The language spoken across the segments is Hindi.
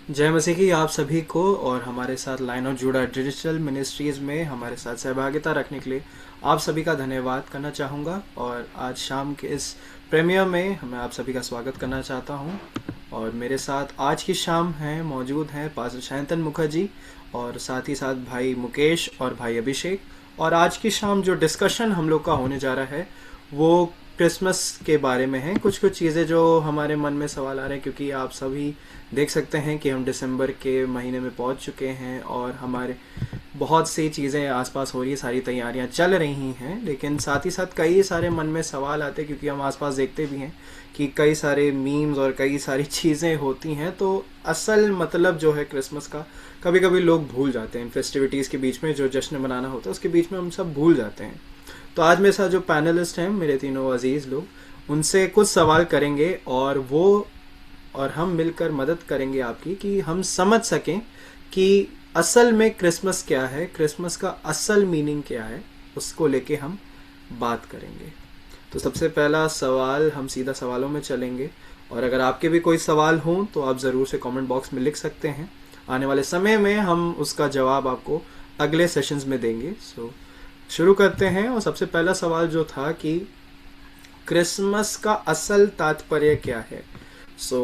जय मसीह की आप सभी को और हमारे साथ लाइन और जुड़ा डिजिटल मिनिस्ट्रीज़ में हमारे साथ सहभागिता रखने के लिए आप सभी का धन्यवाद करना चाहूँगा। और आज शाम के इस प्रीमियर में मैं आप सभी का स्वागत करना चाहता हूँ। और मेरे साथ आज की शाम हैं मौजूद हैं पास्टर शैंतन मुखर्जी और साथ ही साथ भाई मुकेश और भाई अभिषेक। और आज की शाम जो डिस्कशन हम लोग का होने जा रहा है वो क्रिसमस के बारे में है। कुछ कुछ चीज़ें जो हमारे मन में सवाल आ रहे हैं, क्योंकि आप सभी देख सकते हैं कि हम दिसंबर के महीने में पहुंच चुके हैं और हमारे बहुत सी चीज़ें आसपास हो रही है, सारी तैयारियां चल रही हैं। लेकिन साथ ही साथ कई सारे मन में सवाल आते हैं, क्योंकि हम आसपास देखते भी हैं कि कई सारे मीम्स और कई सारी चीज़ें होती हैं। तो असल मतलब जो है क्रिसमस का कभी कभी लोग भूल जाते हैं। फेस्टिविटीज़ के बीच में जो जश्न मनाना होता है उसके बीच में हम सब भूल जाते हैं। तो आज मेरे साथ जो पैनलिस्ट हैं, मेरे तीनों अजीज़ लोग, उनसे कुछ सवाल करेंगे और हम मिलकर मदद करेंगे आपकी कि हम समझ सकें कि असल में क्रिसमस क्या है, क्रिसमस का असल मीनिंग क्या है। उसको लेके हम बात करेंगे। तो सबसे पहला सवाल, हम सीधा सवालों में चलेंगे। और अगर आपके भी कोई सवाल हों तो आप ज़रूर से कमेंट बॉक्स में लिख सकते हैं। आने वाले समय में हम उसका जवाब आपको अगले सेशंस में देंगे। शुरू करते हैं। और सबसे पहला सवाल जो था कि क्रिसमस का असल तात्पर्य क्या है।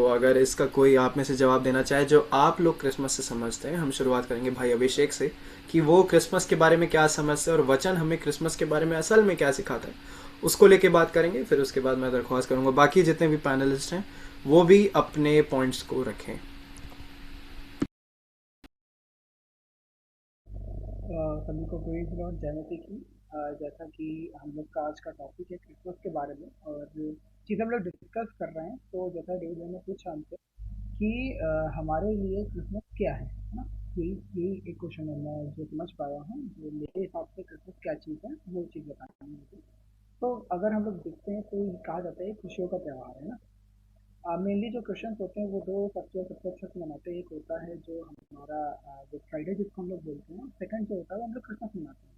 अगर इसका कोई आप में से जवाब देना चाहे जो आप लोग क्रिसमस से समझते हैं। हम शुरुआत करेंगे भाई अभिषेक से कि वो क्रिसमस के बारे में क्या समझते हैं और वचन हमें क्रिसमस के बारे में असल में क्या सिखाता है, उसको लेके बात करेंगे। फिर उसके बाद मैं दरख्वास्त करूंगा बाकी जितने भी पैनलिस्ट हैं वो भी अपने पॉइंट्स को रखें। सभी को प्रेज लॉर्ड, जय की। जैसा कि हम लोग का आज का टॉपिक है क्रिसमस के बारे में और जो चीज़ हम लोग डिस्कस कर रहे हैं, तो जैसा डेविड ने पूछा हमसे कि हमारे लिए क्रिसमस क्या है ना। यही यही एक क्वेश्चन है, मैं जो समझ पाया हूँ, जो मेरे हिसाब से क्रिसमस क्या चीज़ है वो चीज़ बतानी है मुझे। तो अगर हम लोग देखते हैं तो ये कहा जाता है खुशियों का त्यौहार है ना। मेनली जो क्रिश्चियंस होते हैं वो दो फेस्टिवल सबसे अच्छे से मनाते हैं। एक होता है जो हमारा गुड फ्राइडे जिसको हम लोग बोलते हैं, सेकंड जो होता है वो हम लोग क्रिसमस मनाते हैं।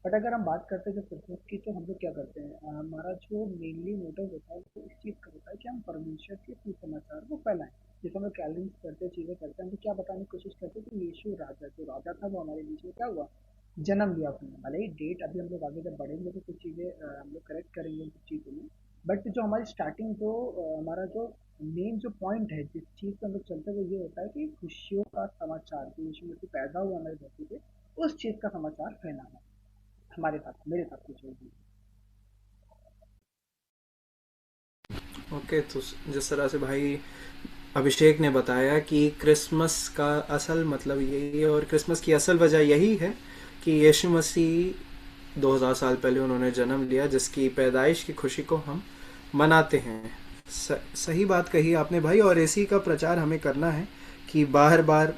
बट अगर हम बात करते हैं जब क्रिसमस की, तो हम लोग क्या करते हैं, हमारा जो मेनली मोटिव होता है वो इस चीज़ का होता है कि हम परमेश्वर के सुसमाचार को फैलाएं। जैसे हम लोग कैलरिंग्स करते हैं, चीज़ें करते हैं, हम लोग क्या बताने की कोशिश करते हैं कि यीशु राजा जो राजा था वो हमारे बीच में क्या हुआ, जन्म लिया उसने। भले ही डेट अभी हम लोग आगे जब बढ़ेंगे तो कुछ चीज़ें हम लोग करेक्ट करेंगे उन कुछ चीज़ों में। बट जो हमारी स्टार्टिंग जो हमारा जो मेन जो पॉइंट है जिस चीज़ पे हम लोग चलते हुए, ये होता है कि खुशियों का समाचार, कि यीशु मसीह पैदा हुआ हमारी धरती पे, उस चीज़ का समाचार फैलाना। हमारे साथ, मेरे साथ कुछ होगी। ओके, तो जिस तरह से भाई अभिषेक ने बताया कि क्रिसमस का असल मतलब यही है और क्रिसमस की असल वजह यही है कि यीशु मसीह 2000 साल पहले उन्होंने जन्म लिया, जिसकी पैदाइश की खुशी को हम मनाते हैं। सही बात कही आपने भाई, और इसी का प्रचार हमें करना है कि बार बार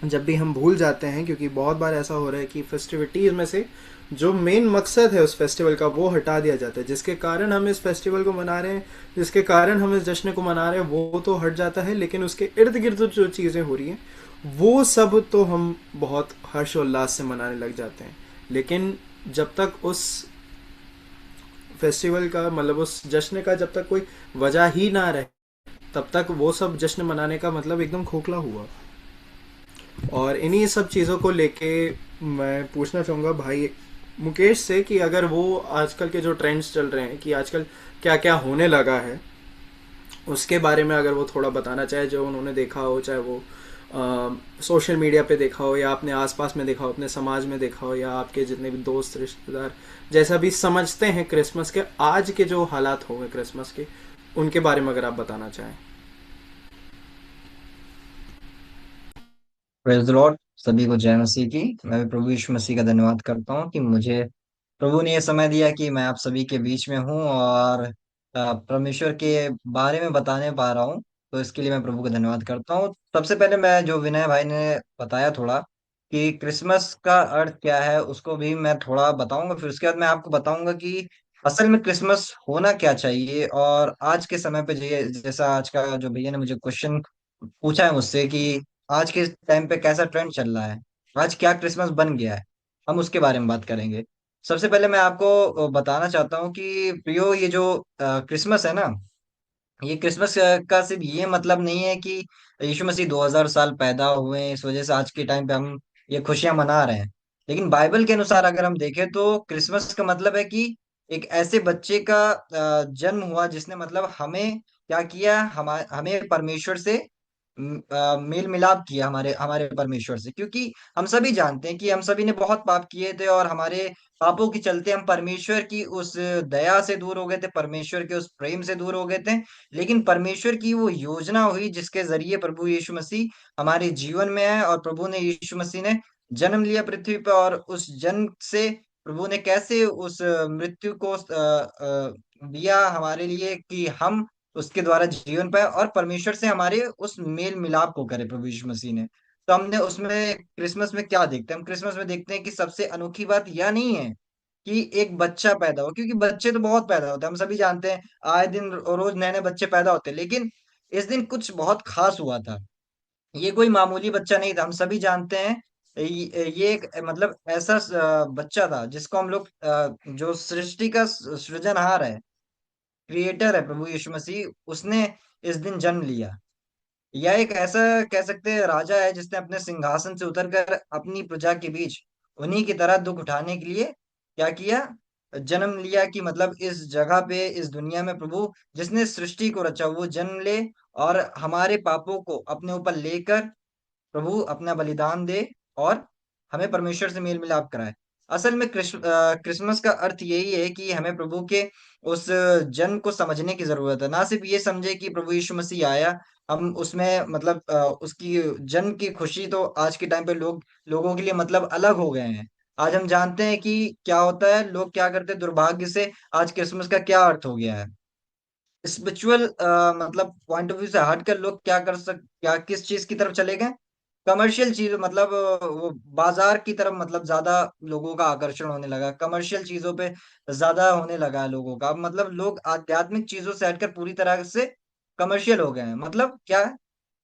जब भी हम भूल जाते हैं, क्योंकि बहुत बार ऐसा हो रहा है कि फेस्टिविटीज़ में से जो मेन मकसद है उस फेस्टिवल का वो हटा दिया जाता है, जिसके कारण हम इस फेस्टिवल को मना रहे हैं, जिसके कारण हम इस जश्न को मना रहे हैं, वो तो हट जाता है। लेकिन उसके इर्द गिर्द जो चीज़ें हो रही हैं वो सब तो हम बहुत हर्षोल्लास से मनाने लग जाते हैं। लेकिन जब तक उस फेस्टिवल का मतलब उस जश्न का जब तक कोई वजह ही ना रहे, तब तक वो सब जश्न मनाने का मतलब एकदम खोखला हुआ। और इन्हीं सब चीज़ों को लेके मैं पूछना चाहूँगा भाई मुकेश से कि अगर वो आजकल के जो ट्रेंड्स चल रहे हैं कि आजकल क्या क्या होने लगा है, उसके बारे में अगर वो थोड़ा बताना चाहे, जो उन्होंने देखा हो, चाहे वो सोशल मीडिया पे देखा हो या अपने आसपास में देखा हो, अपने समाज में देखा हो, या आपके जितने भी दोस्त रिश्तेदार जैसा भी समझते हैं क्रिसमस के आज के जो हालात हो गए क्रिसमस के, उनके बारे में अगर आप बताना चाहें। प्रेज द लॉर्ड, सभी को जय मसीह की। मैं भी प्रभु यीशु मसीह का धन्यवाद करता हूँ कि मुझे प्रभु ने यह समय दिया कि मैं आप सभी के बीच में हूँ और परमेश्वर के बारे में बताने पा रहा हूँ। तो इसके लिए मैं प्रभु का धन्यवाद करता हूँ। सबसे पहले मैं जो विनय भाई ने बताया थोड़ा कि क्रिसमस का अर्थ क्या है, उसको भी मैं थोड़ा बताऊंगा। फिर उसके बाद मैं आपको बताऊंगा कि असल में क्रिसमस होना क्या चाहिए। और आज के समय पे जैसा आज का जो भैया ने मुझे क्वेश्चन पूछा है मुझसे कि आज के टाइम पे कैसा ट्रेंड चल रहा है, आज क्या क्रिसमस बन गया है, हम उसके बारे में बात करेंगे। सबसे पहले मैं आपको बताना चाहता हूँ कि प्रियो, ये जो क्रिसमस है ना, ये क्रिसमस का सिर्फ ये मतलब नहीं है कि यीशु मसीह 2000 साल पैदा हुए हैं, इस वजह से आज के टाइम पे हम ये खुशियां मना रहे हैं। लेकिन बाइबल के अनुसार अगर हम देखें तो क्रिसमस का मतलब है कि एक ऐसे बच्चे का जन्म हुआ जिसने मतलब हमें क्या किया, हमें परमेश्वर से मेल मिलाप किया, हमारे हमारे परमेश्वर से। क्योंकि हम सभी जानते हैं कि हम सभी ने बहुत पाप किए थे और हमारे पापों के चलते हम परमेश्वर की उस दया से दूर हो गए थे, परमेश्वर के उस प्रेम से दूर हो गए थे। लेकिन परमेश्वर की वो योजना हुई जिसके जरिए प्रभु यीशु मसीह हमारे जीवन में आए, और प्रभु ने यीशु मसीह ने जन्म लिया पृथ्वी पर। और उस जन्म से प्रभु ने कैसे उस मृत्यु को दिया हमारे लिए कि हम उसके द्वारा जीवन पाए और परमेश्वर से हमारे उस मेल मिलाप को करे प्रभु यीशु मसीह ने। तो हमने उसमें क्रिसमस में क्या देखते हैं, हम क्रिसमस में देखते हैं कि सबसे अनोखी बात यह नहीं है कि एक बच्चा पैदा हो, क्योंकि बच्चे तो बहुत पैदा होते हैं, हम सभी जानते हैं, आए दिन रोज नए नए बच्चे पैदा होते हैं। लेकिन इस दिन कुछ बहुत खास हुआ था। ये कोई मामूली बच्चा नहीं था, हम सभी जानते हैं। ये एक मतलब ऐसा बच्चा था जिसको हम लोग जो सृष्टि का सृजनहार है, क्रिएटर है प्रभु यीशु मसीह, उसने इस दिन जन्म लिया। यह एक ऐसा कह सकते हैं राजा है जिसने अपने सिंहासन से उतरकर अपनी प्रजा के बीच उन्हीं की तरह दुख उठाने के लिए क्या किया, जन्म लिया। कि मतलब इस जगह पे, इस दुनिया में प्रभु जिसने सृष्टि को रचा वो जन्म ले और हमारे पापों को अपने ऊपर लेकर प्रभु अपना बलिदान दे और हमें परमेश्वर से मेल मिलाप कराए। असल में क्रिसमस का अर्थ यही है कि हमें प्रभु के उस जन्म को समझने की जरूरत है। ना सिर्फ ये समझे कि प्रभु यीशु मसीह आया, हम उसमें मतलब उसकी जन्म की खुशी तो आज के टाइम पे लोगों के लिए मतलब अलग हो गए हैं। आज हम जानते हैं कि क्या होता है, लोग क्या करते हैं, दुर्भाग्य से आज क्रिसमस का क्या अर्थ हो गया है। स्पिरिचुअल मतलब पॉइंट ऑफ व्यू से हटकर लोग क्या किस चीज की तरफ चले गए, कमर्शियल चीज, मतलब वो बाजार की तरफ, मतलब ज्यादा लोगों का आकर्षण होने लगा, कमर्शियल चीजों पे ज्यादा होने लगा है लोगों का। अब मतलब लोग आध्यात्मिक चीजों से हटकर पूरी तरह से कमर्शियल हो गए हैं। मतलब क्या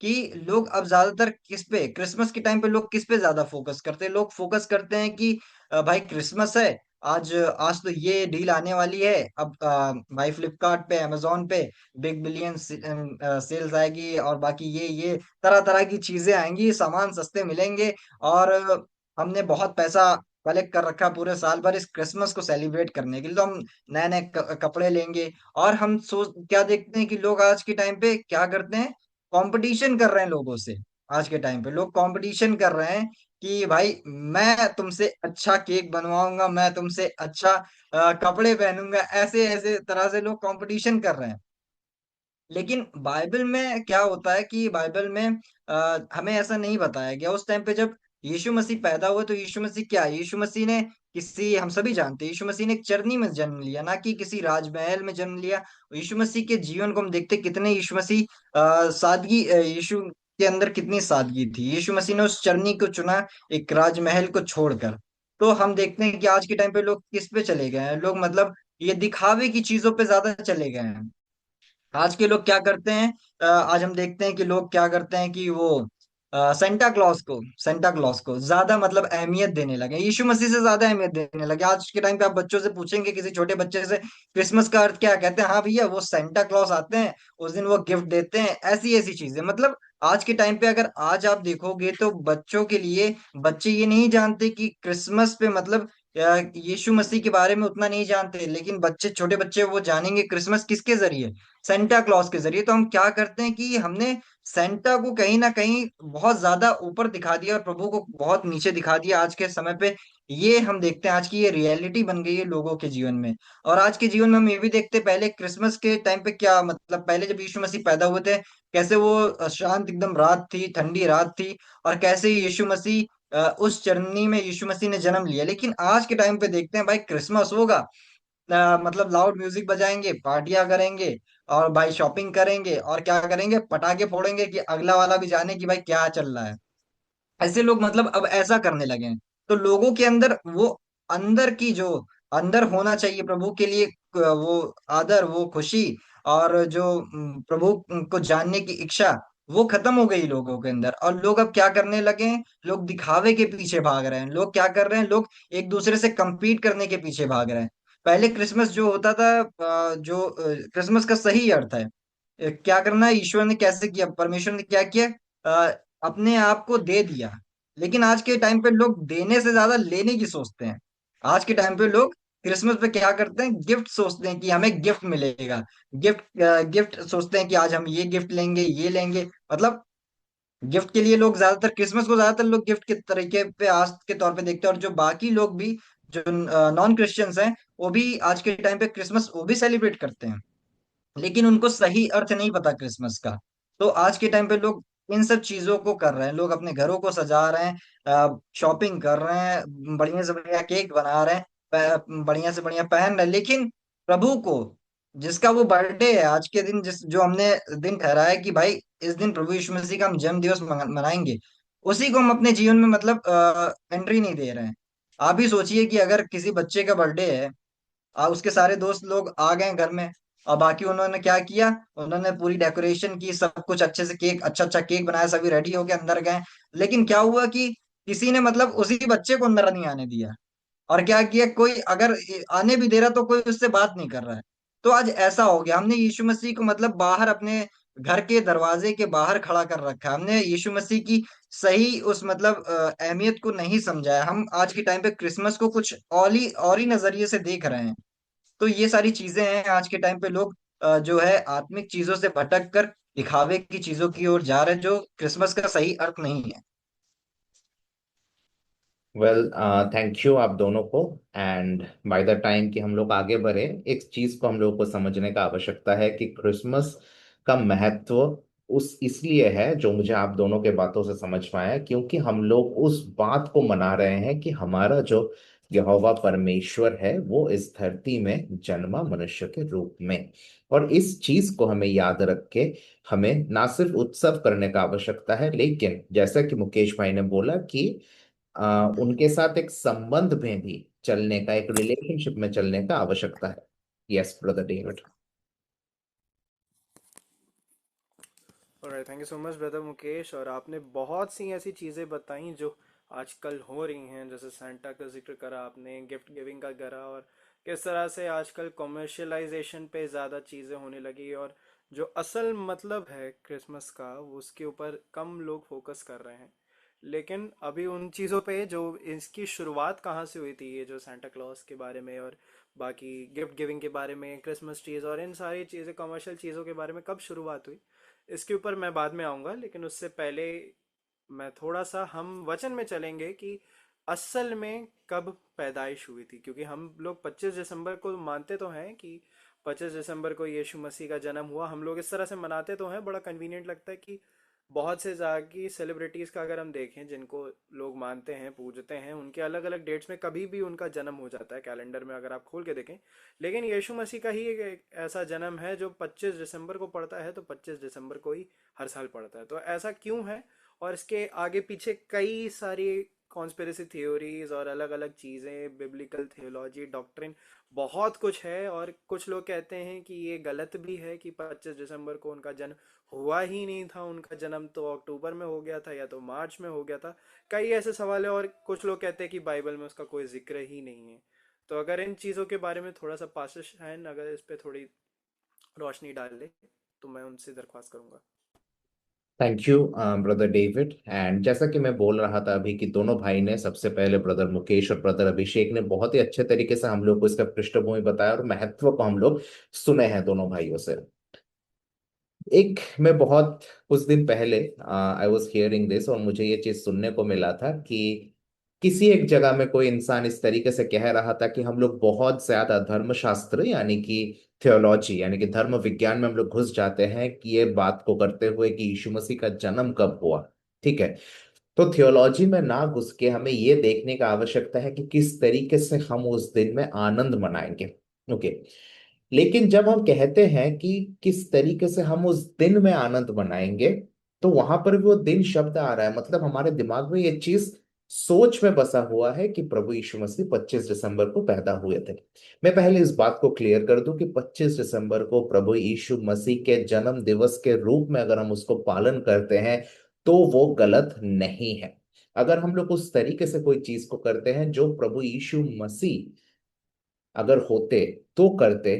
कि लोग अब ज्यादातर किस पे, क्रिसमस के टाइम पे लोग किस पे ज्यादा फोकस करते हैं, लोग फोकस करते हैं कि भाई क्रिसमस है, आज आज तो ये डील आने वाली है। अब भाई फ्लिपकार्ट पे, अमेजोन पे बिग बिलियन सेल्स आएगी और बाकी ये तरह तरह की चीजें आएंगी, सामान सस्ते मिलेंगे। और हमने बहुत पैसा कलेक्ट कर रखा पूरे साल भर इस क्रिसमस को सेलिब्रेट करने के लिए, तो हम नए नए कपड़े लेंगे। और हम सोच क्या देखते हैं कि लोग आज के टाइम पे क्या करते हैं, कंपटीशन कर रहे हैं लोगों से। आज के टाइम पे लोग कंपटीशन कर रहे हैं कि भाई मैं तुमसे अच्छा केक बनवाऊंगा, मैं तुमसे अच्छा कपड़े पहनूंगा, ऐसे ऐसे तरह से लोग कंपटीशन कर रहे हैं। लेकिन बाइबल में क्या होता है कि बाइबल में हमें ऐसा नहीं बताया गया। उस टाइम पे जब यीशु मसीह पैदा हुए तो यीशु मसीह क्या है? यीशु मसीह ने किसी, हम सभी जानते हैं, यीशु मसीह ने एक चरनी में जन्म लिया, ना कि किसी राजमहल में जन्म लिया। यीशु मसीह के जीवन को हम देखते हैं, कितने यीशु मसीह सादगी, यीशु के अंदर कितनी सादगी थी। यीशु मसीह ने उस चरनी को चुना एक राजमहल को छोड़कर। तो हम देखते हैं कि आज के टाइम पे लोग किस पे चले गए हैं, लोग मतलब ये दिखावे की चीजों पे ज्यादा चले गए हैं। आज के लोग क्या करते हैं, आज हम देखते हैं कि लोग क्या करते हैं कि वो सेंटा क्लॉज को ज्यादा मतलब अहमियत देने लगे, यीशु मसीह से ज्यादा अहमियत देने लगे। आज के टाइम पे आप बच्चों से पूछेंगे, किसी छोटे बच्चे से, क्रिसमस का अर्थ क्या, कहते हैं हाँ भैया वो सेंटा क्लॉज आते हैं, उस दिन वो गिफ्ट देते हैं, ऐसी ऐसी चीजें। मतलब आज के टाइम पे अगर आज आप देखोगे तो बच्चों के लिए, बच्चे ये नहीं जानते कि क्रिसमस पे मतलब यीशु मसीह के बारे में उतना नहीं जानते। लेकिन बच्चे, छोटे बच्चे, वो जानेंगे क्रिसमस किसके जरिए, सेंटा क्लॉज के जरिए। तो हम क्या करते हैं कि हमने सेंटा को कहीं ना कहीं बहुत ज्यादा ऊपर दिखा दिया और प्रभु को बहुत नीचे दिखा दिया आज के समय पे। ये हम देखते हैं, आज की ये रियलिटी बन गई है लोगों के जीवन में। और आज के जीवन में हम ये भी देखते हैं, पहले क्रिसमस के टाइम पे क्या मतलब, पहले जब यीशु मसीह पैदा हुए थे, कैसे वो शांत एकदम रात थी, ठंडी रात थी, और कैसे यीशु मसीह उस चरनी में यीशु मसीह ने जन्म लिया। लेकिन आज के टाइम पे देखते हैं भाई क्रिसमस होगा, मतलब लाउड म्यूजिक बजाएंगे, पार्टियां करेंगे, और भाई शॉपिंग करेंगे, और क्या करेंगे, पटाखे फोड़ेंगे कि अगला वाला भी जाने कि भाई क्या चल रहा है। ऐसे लोग मतलब अब ऐसा करने लगे हैं। तो लोगों के अंदर वो अंदर की जो अंदर होना चाहिए प्रभु के लिए, वो आदर, वो खुशी, और जो प्रभु को जानने की इच्छा, वो खत्म हो गई लोगों के अंदर। और लोग अब क्या करने लगे हैं, लोग दिखावे के पीछे भाग रहे हैं। लोग क्या कर रहे हैं, लोग एक दूसरे से compete करने के पीछे भाग रहे हैं। पहले क्रिसमस जो होता था, जो क्रिसमस का सही अर्थ है, क्या करना है, ईश्वर ने कैसे किया, परमेश्वर ने क्या किया, अपने आप को दे दिया। लेकिन आज के टाइम पे लोग देने से ज्यादा लेने की सोचते हैं। आज के टाइम पे लोग क्रिसमस पे क्या करते हैं, गिफ्ट सोचते हैं कि हमें गिफ्ट मिलेगा। गिफ्ट सोचते हैं कि आज हम ये गिफ्ट लेंगे, ये लेंगे। मतलब गिफ्ट के लिए लोग ज्यादातर, क्रिसमस को ज्यादातर लोग गिफ्ट के तरीके पे, आज के तौर पे देखते हैं। और जो बाकी लोग भी, जो नॉन क्रिश्चियंस हैं, वो भी आज के टाइम पे क्रिसमस वो भी सेलिब्रेट करते हैं। लेकिन उनको सही अर्थ नहीं पता क्रिसमस का। तो आज के टाइम पे लोग इन सब चीजों को कर रहे हैं। लोग अपने घरों को सजा रहे हैं, शॉपिंग कर रहे हैं, बढ़िया से बढ़िया केक बना रहे हैं, बढ़िया से बढ़िया पहन रहे हैं। लेकिन प्रभु को, जिसका वो बर्थडे है आज के दिन, जिस जो हमने दिन ठहराया है कि भाई इस दिन प्रभु यीशु मसीह का हम जन्म दिवस मनाएंगे, उसी को हम अपने जीवन में मतलब एंट्री नहीं दे रहे हैं। आप ही सोचिए कि अगर किसी बच्चे का बर्थडे है, उसके सारे दोस्त लोग आ गए घर में, और बाकी उन्होंने क्या किया, उन्होंने पूरी डेकोरेशन की, सब कुछ अच्छे से, केक अच्छा अच्छा केक बनाया, सभी रेडी होके अंदर गए। लेकिन क्या हुआ कि किसी ने मतलब उसी बच्चे को अंदर नहीं आने दिया। और क्या किया, कोई अगर आने भी दे रहा तो कोई उससे बात नहीं कर रहा है। तो आज ऐसा हो गया, हमने यीशु मसीह को मतलब बाहर, अपने घर के दरवाजे के बाहर खड़ा कर रखा है। हमने यीशु मसीह की सही उस मतलब अहमियत को नहीं समझा है। हम आज के टाइम पे क्रिसमस को कुछ और ही नजरिए से देख रहे हैं। तो ये सारी चीजें हैं, आज के टाइम पे लोग जो है आत्मिक चीजों से भटक कर दिखावे की चीजों की ओर जा रहे हैं, जो क्रिसमस का सही अर्थ नहीं है। वेल, थैंक यू आप दोनों को। एंड बाय द टाइम कि हम लोग आगे बढ़े, एक चीज को हम लोगों को समझने का आवश्यकता है कि क्रिसमस का महत्व उस इसलिए है, जो मुझे आप दोनों के बातों से समझ में आया, क्योंकि हम लोग उस बात को मना रहे हैं कि हमारा जो यहोवा परमेश्वर है वो इस धरती में जन्मा मनुष्य के रूप में। और इस चीज को हमें याद रख के हमें ना सिर्फ उत्सव करने का आवश्यकता है, लेकिन जैसा कि मुकेश भाई ने बोला कि उनके साथ एक संबंध में भी चलने का, एक रिलेशनशिप में चलने का आवश्यकता है। Yes brother David. Alright, thank you so much brother Mukesh. और आपने बहुत सी ऐसी चीज़ें बताई जो आजकल हो रही हैं, जैसे सेंटा का जिक्र करा आपने, गिफ्ट गिविंग का करा, और किस तरह से आजकल कॉमर्शियलाइजेशन पे ज़्यादा चीज़ें होने लगी, और जो असल मतलब है क्रिसमस का वो उसके ऊपर कम लोग फोकस कर रहे हैं। लेकिन अभी उन चीज़ों पे जो इसकी शुरुआत कहाँ से हुई थी, ये जो सेंटा क्लॉज के बारे में और बाकी गिफ्ट गिविंग के बारे में, क्रिसमस ट्रीज और इन सारी चीज़ें, कमर्शियल चीज़ों के बारे में कब शुरुआत हुई, इसके ऊपर मैं बाद में आऊँगा। लेकिन उससे पहले मैं थोड़ा सा, हम वचन में चलेंगे कि असल में कब पैदाइश हुई थी। क्योंकि हम लोग 25 दिसंबर को मानते तो हैं कि 25 दिसंबर को यीशु मसीह का जन्म हुआ, हम लोग इस तरह से मनाते तो हैं, बड़ा कन्वीनियंट लगता है कि बहुत से जागी सेलिब्रिटीज़ का अगर हम देखें जिनको लोग मानते हैं पूजते हैं, उनके अलग अलग डेट्स में कभी भी उनका जन्म हो जाता है कैलेंडर में, अगर आप खोल के देखें। लेकिन यीशु मसीह का ही एक ऐसा जन्म है जो 25 दिसंबर को पड़ता है, तो 25 दिसंबर को ही हर साल पड़ता है। तो ऐसा क्यों है, और इसके आगे पीछे कई सारी कॉन्स्पिरेसी थ्योरीज और अलग अलग चीज़ें, बिब्लिकल थियोलॉजी, डॉक्ट्रिन, बहुत कुछ है। और कुछ लोग कहते हैं कि ये गलत भी है कि 25 दिसंबर को उनका जन्म हुआ ही नहीं था, उनका जन्म तो अक्टूबर में हो गया था या तो मार्च में हो गया था। कई ऐसे सवाल है, और कुछ लोग कहते हैं कि बाइबल में उसका कोई जिक्र ही नहीं है। तो अगर इन चीज़ों के बारे में थोड़ा सा पासिश है, अगर इस पे थोड़ी रोशनी डाल ले, तो मैं उनसे दरख्वास्त करूंगा। Thank you brother David. And जैसा कि मैं बोल रहा था अभी कि दोनों भाई ने, सबसे पहले ब्रदर मुकेश और ब्रदर अभिषेक ने बहुत ही अच्छे तरीके से हम लोग को इसका पृष्ठभूमि बताया और महत्व को हम लोग सुने हैं दोनों भाइयों से। एक, मैं बहुत कुछ दिन पहले आई वॉज हियरिंग दिस, और मुझे ये चीज सुनने को मिला था कि किसी एक जगह में कोई इंसान इस तरीके से कह रहा था कि हम लोग बहुत ज्यादा धर्मशास्त्र यानी कि थियोलॉजी यानी कि धर्म विज्ञान में हम लोग घुस जाते हैं कि ये बात को करते हुए कि यीशु मसीह का जन्म कब हुआ। ठीक है, तो थियोलॉजी में ना घुस के हमें ये देखने का आवश्यकता है कि किस तरीके से हम उस दिन में आनंद मनाएंगे। ओके, लेकिन जब हम कहते हैं कि किस तरीके से हम उस दिन में आनंद मनाएंगे, तो वहां पर भी वो दिन शब्द आ रहा है। मतलब हमारे दिमाग में ये चीज सोच में बसा हुआ है कि प्रभु यीशु मसीह 25 दिसंबर को पैदा हुए थे। मैं पहले इस बात को क्लियर कर दूं कि 25 दिसंबर को प्रभु यीशु मसीह के जन्म दिवस के रूप में अगर हम उसको पालन करते हैं तो वो गलत नहीं है। अगर हम लोग उस तरीके से कोई चीज को करते हैं जो प्रभु यीशु मसीह अगर होते तो करते,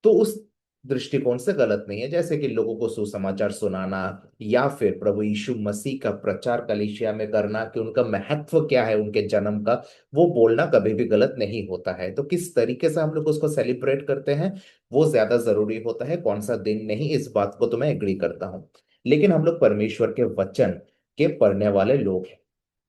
तो उस दृष्टिकोण से गलत नहीं है, जैसे कि लोगों को सुसमाचार सुनाना या फिर प्रभु यीशु मसीह का प्रचार कलीसिया में करना कि उनका महत्व क्या है उनके जन्म का, वो बोलना कभी भी गलत नहीं होता है। तो किस तरीके से हम लोग उसको सेलिब्रेट करते हैं वो ज्यादा जरूरी होता है, कौन सा दिन नहीं, इस बात को तो मैं एग्री करता हूँ। लेकिन हम लोग परमेश्वर के वचन के पढ़ने वाले लोग हैं।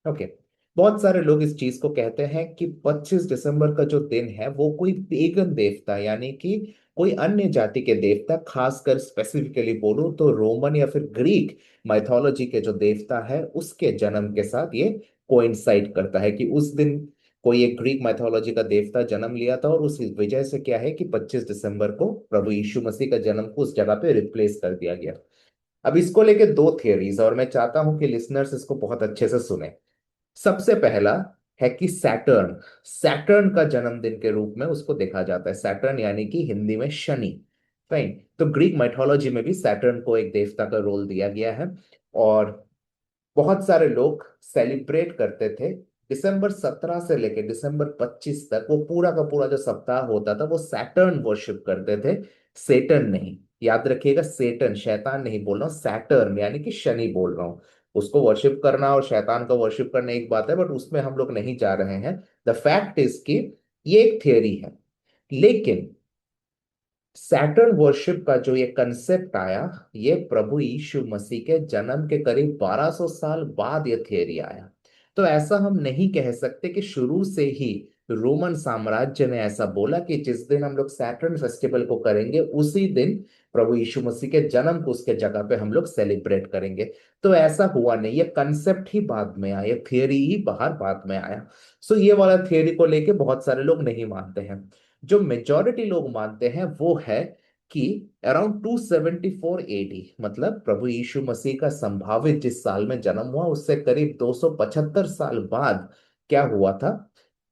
ओके। बहुत सारे लोग इस चीज को कहते हैं कि 25 दिसंबर का जो दिन है वो कोई पेगन देवता यानी कि कोई अन्य जाति के देवता, खासकर स्पेसिफिकली बोलूं तो रोमन या फिर ग्रीक माइथोलॉजी के जो देवता है उसके जन्म के साथ ये कोइंसाइड करता है, कि उस दिन कोई एक ग्रीक माइथोलॉजी का देवता जन्म लिया था और उस वजह से क्या है कि 25 दिसंबर को प्रभु यीशु मसीह का जन्म को उस जगह पे रिप्लेस कर दिया गया। अब इसको लेके दो थियरीज, और मैं चाहता हूं कि लिसनर्स इसको बहुत अच्छे से सुने। सबसे पहला है कि सैटर्न, सैटर्न का जन्मदिन के रूप में उसको देखा जाता है। सैटर्न यानी कि हिंदी में शनि। फाइन। तो ग्रीक माइथोलॉजी में भी सैटर्न को एक देवता का रोल दिया गया है, और बहुत सारे लोग सेलिब्रेट करते थे। दिसंबर 17 से लेकर दिसंबर 25 तक वो पूरा का पूरा जो सप्ताह होता था वो सैटर्न वर्शिप करते थे, सेटर्न नहीं। याद रखिएगा, सेटन शैतान नहीं बोल रहा हूँ, सैटर्न यानी कि शनि बोल रहा हूँ। उसको वर्शिप करना और शैतान का वर्शिप करना एक बात है, बट उसमें हम लोग नहीं जा रहे हैं। द फैक्ट इज कि ये एक थियोरी है, लेकिन सैटर्न वर्शिप का जो ये कंसेप्ट आया, ये प्रभु यीशु मसीह के जन्म के करीब 1200 साल बाद ये थियरी आया। तो ऐसा हम नहीं कह सकते कि शुरू से ही रोमन साम्राज्य ने ऐसा बोला कि जिस दिन हम लोग सैटर्न फेस्टिवल को करेंगे उसी दिन प्रभु यीशु मसीह के जन्म को उसके जगह पे हम लोग सेलिब्रेट करेंगे। तो ऐसा हुआ नहीं, ये कंसेप्ट ही बाद में आया, ये थियरी ही बाहर बाद में आया। सो ये वाला थियरी को लेके बहुत सारे लोग नहीं मानते हैं। जो मेजॉरिटी लोग मानते हैं वो है कि अराउंड 274 एडी, मतलब प्रभु यीशु मसीह का संभावित जिस साल में जन्म हुआ उससे करीब 275 साल बाद क्या हुआ था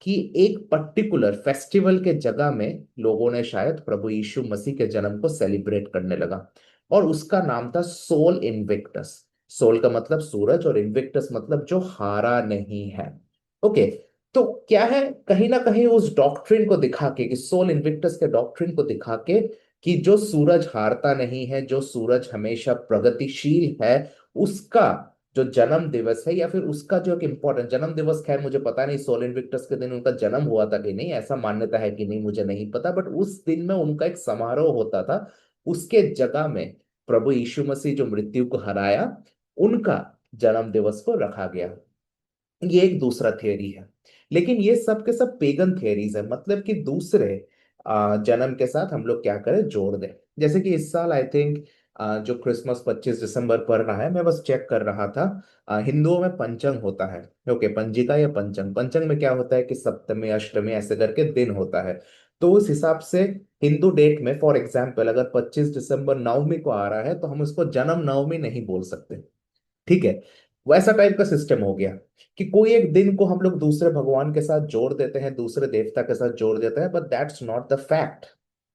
कि एक पर्टिकुलर फेस्टिवल के जगह में लोगों ने शायद प्रभु यीशु मसीह के जन्म को सेलिब्रेट करने लगा, और उसका नाम था सोल इन्विक्टस। सोल का मतलब सूरज और इन्विक्टस मतलब जो हारा नहीं है। ओके। तो क्या है, कहीं ना कहीं उस डॉक्ट्रिन को दिखा के, कि सोल इन्विक्टस के डॉक्ट्रिन को दिखा के, कि जो सूरज हारता नहीं है, जो सूरज हमेशा प्रगतिशील है, उसका जो जन्म दिवस है या फिर उसका जो एक इम्पोर्टेंट जन्म दिवस, खैर मुझे पता नहीं सोल इन्विक्टस के दिन उनका जन्म हुआ था कि नहीं, ऐसा मान्यता है कि नहीं मुझे नहीं पता, बट उस दिन में उनका एक समारोह होता था, उसके जगह में प्रभु यीशु मसीह जो मृत्यु को हराया उनका जन्म दिवस को रखा गया। ये एक दूसरा थियरी है। लेकिन ये सब के सब पेगन थियरीज है, मतलब कि दूसरे जन्म के साथ हम लोग क्या करें, जोड़ दें। जैसे कि इस साल आई थिंक जो क्रिसमस 25 दिसंबर पड़ रहा है, मैं बस चेक कर रहा था, हिंदुओं में पंचंग होता है। ओके, पंजिका या पंचंग, पंचंग में क्या होता है कि सप्तमी अष्टमी ऐसे करके दिन होता है। तो उस हिसाब से हिंदू डेट में फॉर एग्जाम्पल अगर 25 दिसंबर नवमी को आ रहा है तो हम उसको जन्म नवमी नहीं बोल सकते। ठीक है। वैसा टाइप का सिस्टम हो गया कि कोई एक दिन को हम लोग दूसरे भगवान के साथ जोड़ देते हैं, दूसरे देवता के साथ जोड़ देते हैं, but that's not the fact.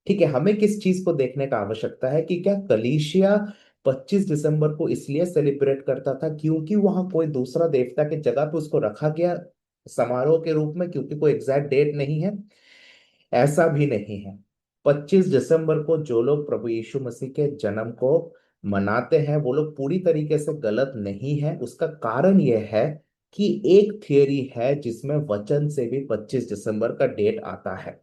ठीक है। हमें किस चीज को देखने का आवश्यकता है कि क्या कलीसिया 25 दिसंबर को इसलिए सेलिब्रेट करता था क्योंकि वहां कोई दूसरा देवता के जगह पे उसको रखा गया समारोह के रूप में, क्योंकि कोई एग्जैक्ट डेट नहीं है? ऐसा भी नहीं है। 25 दिसंबर को जो लोग प्रभु यीशु मसीह के जन्म को मनाते हैं वो लोग पूरी तरीके से गलत नहीं है। उसका कारण यह है कि एक थियरी है जिसमें वचन से भी 25 दिसंबर का डेट आता है।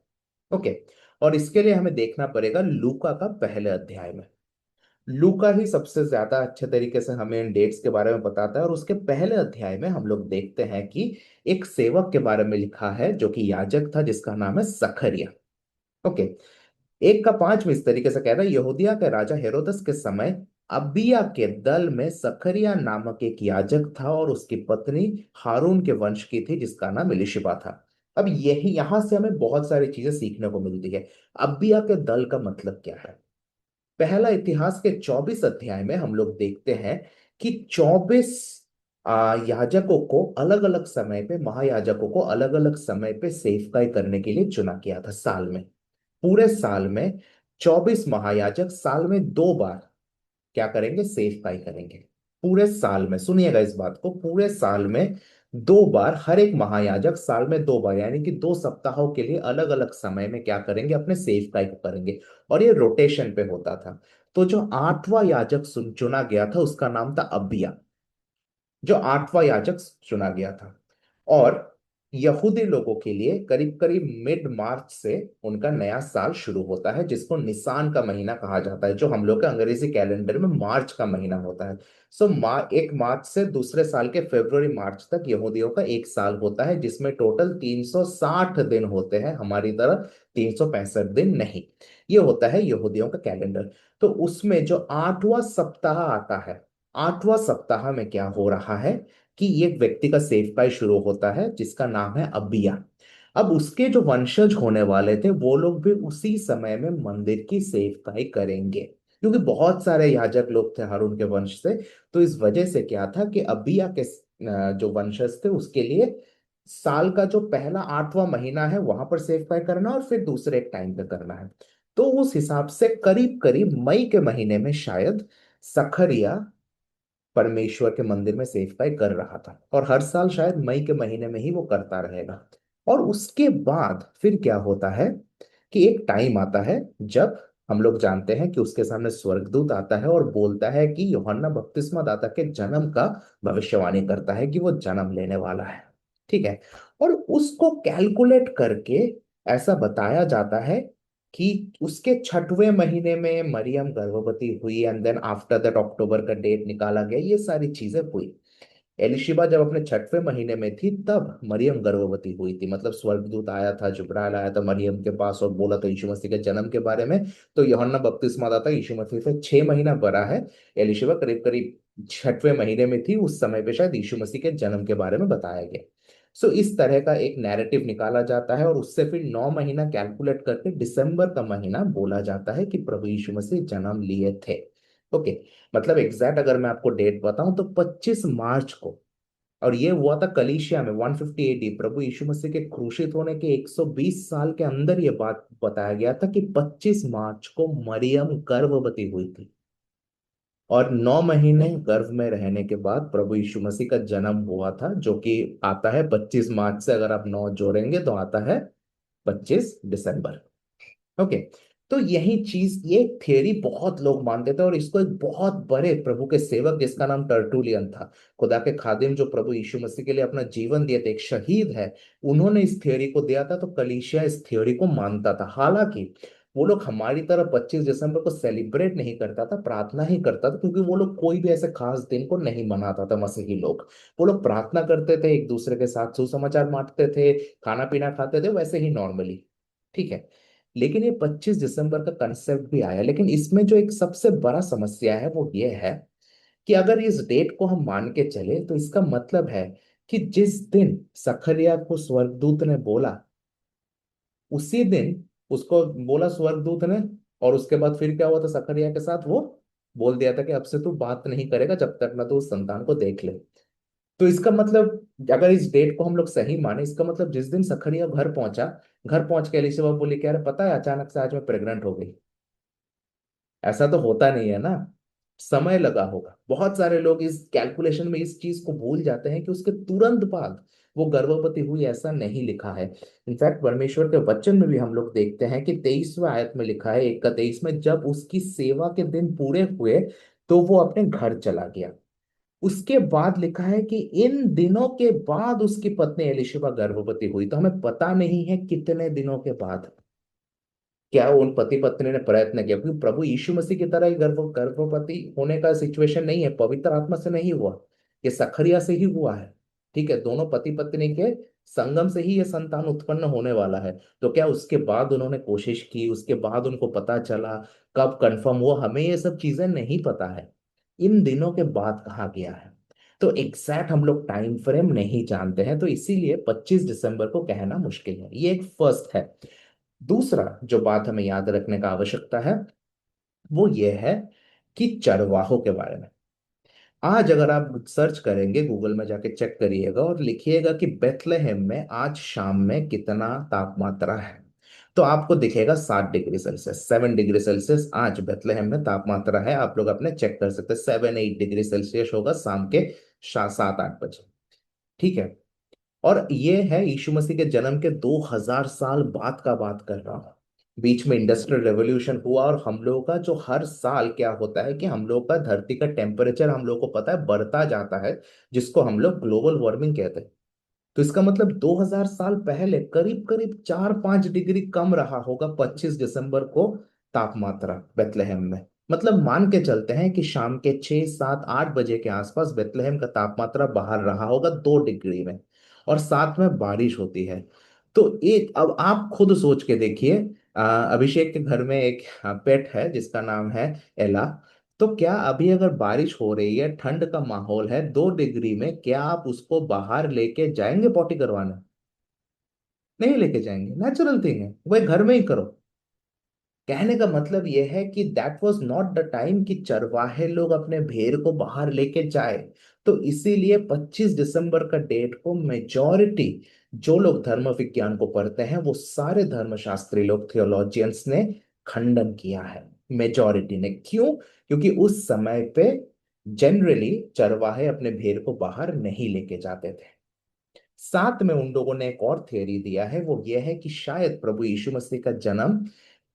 ओके। और इसके लिए हमें देखना पड़ेगा लूका का पहले अध्याय में। लूका ही सबसे ज्यादा अच्छे तरीके से हमें इन डेट्स के बारे में बताता है, और उसके पहले अध्याय में हम लोग देखते हैं कि एक सेवक के बारे में लिखा है जो कि याजक था, जिसका नाम है जकरिया। ओके। 1 का 5 में इस तरीके से कह रहा है, यहूदिया के राजा हेरोदस के समय अबिया के दल में जकरिया नामक एक याजक था और उसकी पत्नी हारून के वंश की थी जिसका नाम एलिशिबा था। अब यही यहां से हमें बहुत सारी चीजें सीखने को मिलती है। अबिया के दल का मतलब क्या है? पहला इतिहास के 24 अध्याय में हम लोग देखते हैं कि 24 याजकों को अलग अलग समय पे, महायाजकों को अलग अलग समय पे सेवकाई करने के लिए चुना किया था साल में। पूरे साल में 24 महायाजक साल में 2 बार क्या करेंगे, सेवकाई करेंगे। पूरे साल में, सुनिएगा इस बात को, पूरे साल में दो बार हर एक महायाजक साल में दो बार यानी कि 2 सप्ताहों के लिए अलग अलग समय में क्या करेंगे, अपने सेवकाई को करेंगे। और ये रोटेशन पे होता था। तो जो 8वां याजक चुना गया था उसका नाम था अबिया, जो 8वां याजक चुना गया था। और यहूदी लोगों के लिए करीब करीब मिड मार्च से उनका नया साल शुरू होता है, जिसको निसान का महीना कहा जाता है, जो हम लोग के अंग्रेजी कैलेंडर में मार्च का महीना होता है। सो 1 मार्च से दूसरे साल के फरवरी मार्च तक यहूदियों का एक साल होता है, जिसमें टोटल 360 दिन होते हैं, हमारी तरह 365 दिन नहीं। ये होता है यहूदियों का कैलेंडर। तो उसमें जो 8वां सप्ताह आता है, 8वां सप्ताह में क्या हो रहा है कि एक व्यक्ति का सेवकाई शुरू होता है जिसका नाम है अबिया। अब उसके जो वंशज होने वाले थे वो लोग भी उसी समय में मंदिर की सेवकाई करेंगे, क्योंकि बहुत सारे याजक लोग थे हारून के वंश से। तो इस वजह से क्या था कि अबिया के जो वंशज थे उसके लिए साल का जो पहला 8वां महीना है वहां पर सेवकाई करना और फिर दूसरे एक टाइम पे करना है। तो उस हिसाब से करीब करीब मई के महीने में शायद सखरिया परमेश्वर के मंदिर में सेवकाई कर रहा था, और हर साल शायद मई के महीने में ही वो करता रहेगा। और उसके बाद फिर क्या होता है कि एक टाइम आता है जब हम लोग जानते हैं कि उसके सामने स्वर्गदूत आता है और बोलता है कि यूहन्ना बपतिस्मा दाता के जन्म का भविष्यवाणी करता है कि वो जन्म लेने वाला है। ठीक है। और उसको कैलकुलेट करके ऐसा बताया जाता है कि उसके 6वें महीने में मरियम गर्भवती हुई, एंड देन आफ्टर दैट अक्टूबर का डेट निकाला गया, ये सारी चीजें हुई। एलिशिबा जब अपने 6वें महीने में थी तब मरियम गर्भवती हुई थी, मतलब स्वर्गदूत आया था, जुब्राइल आया था मरियम के पास और बोला था यीशु मसीह के जन्म के बारे में। तो यूहन्ना बपतिस्मा दाता यीशु मसीह से 6 महीना बड़ा है। एलिशिबा करीब करीब 6वें महीने में थी, उस समय पे शायद यीशु मसीह के जन्म के बारे में बताया गया। सो इस तरह का एक नैरेटिव निकाला जाता है, और उससे फिर 9 महीना कैलकुलेट करके दिसंबर का महीना बोला जाता है कि प्रभु यीशु मसीह जन्म लिए थे। ओके। मतलब एग्जैक्ट अगर मैं आपको डेट बताऊं तो 25 मार्च को, और ये हुआ था कलीसिया में 150 एडी, प्रभु यीशु मसीह के क्रूसित होने के 120 साल के अंदर ये बात बताया गया था कि 25 मार्च को मरियम गर्भवती हुई थी। और 9 महीने गर्भ में रहने के बाद प्रभु यीशु मसीह का जन्म हुआ था, जो कि आता है 25 मार्च से, अगर आप 9 जोड़ेंगे तो आता है 25 दिसंबर। ओके। तो यही चीज, ये थियरी बहुत लोग मानते थे, और इसको एक बहुत बड़े प्रभु के सेवक जिसका नाम टर्टुलियन था, खुदा के खादिम जो प्रभु यीशु मसीह के लिए अपना जीवन दिए थे, एक शहीद है, उन्होंने इस थियरी को दिया था। तो कलीसिया इस थियरी को मानता था। हालांकि वो लोग हमारी तरह 25 दिसंबर को सेलिब्रेट नहीं करता था, प्रार्थना ही करता था, क्योंकि वो लोग कोई भी ऐसे खास दिन को नहीं मनाता था मसीही लोग। वो लोग प्रार्थना करते थे, एक दूसरे के साथ सुसमाचार बांटते थे, खाना पीना खाते थे, वैसे ही नॉर्मली। ठीक है। लेकिन ये 25 दिसंबर का कंसेप्ट भी आया, लेकिन इसमें जो एक सबसे बड़ा समस्या है वो ये है कि अगर इस डेट को हम मान के चले तो इसका मतलब है कि जिस दिन सखरिया को स्वर्गदूत ने बोला, उसी दिन उसको बोला स्वर्गदूत ने, और उसके बाद फिर क्या हुआ था सखरिया के साथ, वो बोल दिया था कि अब से तू बात नहीं करेगा जब तक ना तो उस संतान को देख ले। तो इसका मतलब अगर इस डेट को हम लोग सही माने, इसका मतलब जिस दिन सखरिया घर पहुंचा, घर पहुंच के एलिशबा बोली कि अरे पता है अचानक से आज मैं प्रेग्नेंट हो गई। ऐसा तो होता नहीं है ना, समय लगा होगा। बहुत सारे लोग इस कैलकुलेशन में इस चीज को भूल जाते हैं कि उसके तुरंत बाद वो गर्भवती हुई, ऐसा नहीं लिखा है। इनफैक्ट परमेश्वर के वचन में भी हम लोग देखते हैं कि 23वें आयत में लिखा है, 1 का 23 में, जब उसकी सेवा के दिन पूरे हुए तो वो अपने घर चला गया। उसके बाद लिखा है कि इन दिनों के बाद उसकी पत्नी एलिशबा गर्भवती हुई। तो हमें पता नहीं है कितने दिनों के बाद, क्या उन पति पत्नी ने प्रयत्न किया, क्योंकि प्रभु यीशु मसीह की तरह ही गर्भवती होने का सिचुएशन नहीं है, पवित्र आत्मा से नहीं हुआ, ये सखरिया से ही हुआ है। ठीक है, दोनों पति पत्नी के संगम से ही ये संतान उत्पन्न होने वाला है। तो क्या उसके बाद उन्होंने कोशिश की, उसके बाद उनको पता चला, कब कंफर्म हुआ, हमें ये सब चीजें नहीं पता है। इन दिनों के बाद कहा गया है। तो एग्जैक्ट हम लोग टाइम फ्रेम नहीं जानते हैं, तो इसीलिए 25 दिसंबर को कहना मुश्किल है। ये एक फर्स्ट है। दूसरा जो बात हमें याद रखने का आवश्यकता है वो ये है कि चरवाहों के बारे में। आज अगर आप सर्च करेंगे, गूगल में जाके चेक करिएगा और लिखिएगा कि बेथलेहेम में आज शाम में कितना तापमात्रा है, तो आपको दिखेगा 7 डिग्री सेल्सियस, 7 डिग्री सेल्सियस आज बेथलेहेम में तापमात्रा है। आप लोग अपने चेक कर सकते हैं, 7-8 डिग्री सेल्सियस होगा शाम के 7-8 बजे। ठीक है। और ये है यीशु मसीह के जन्म के 2000 साल बाद का बात कर रहा हूँ। बीच में इंडस्ट्रियल रेवोल्यूशन हुआ, और हम लोगों का जो हर साल क्या होता है कि हम लोग का धरती का टेम्परेचर हम लोग को पता है बढ़ता जाता है, जिसको हम लोग ग्लोबल वार्मिंग कहते हैं। तो इसका मतलब 2000 साल पहले करीब करीब 4-5 डिग्री कम रहा होगा 25 दिसंबर को तापमात्रा बेथलेहेम में। मतलब मान के चलते हैं कि शाम के 6-7-8 बजे के आसपास बेथलेहेम का तापमात्रा बाहर रहा होगा 2 डिग्री में, और साथ में बारिश होती है। तो एक अब आप खुद सोच के देखिए, अभिषेक के घर में एक पेट है जिसका नाम है एला। तो क्या अभी अगर बारिश हो रही है, ठंड का माहौल है 2 डिग्री में, क्या आप उसको बाहर लेके जाएंगे पॉटी करवाने? नहीं लेके जाएंगे, नेचुरल थिंग है, वही घर में ही करो। कहने का मतलब यह है कि that was not the time कि चरवाहे लोग अपने भेड़ को बाहर लेके जाए। तो इसीलिए 25 दिसंबर का डेट को मेजॉरिटी जो लोग धर्म विज्ञान को पढ़ते हैं, वो सारे धर्मशास्त्री लोग, थियोलॉजियंस ने खंडन किया है। मेजॉरिटी ने, क्यों? क्योंकि उस समय पे जनरली चरवाहे अपने भेड़ को बाहर नहीं लेके जाते थे। साथ में उन लोगों ने एक और थियरी दिया है, वो ये है कि शायद प्रभु यीशु मसीह का जन्म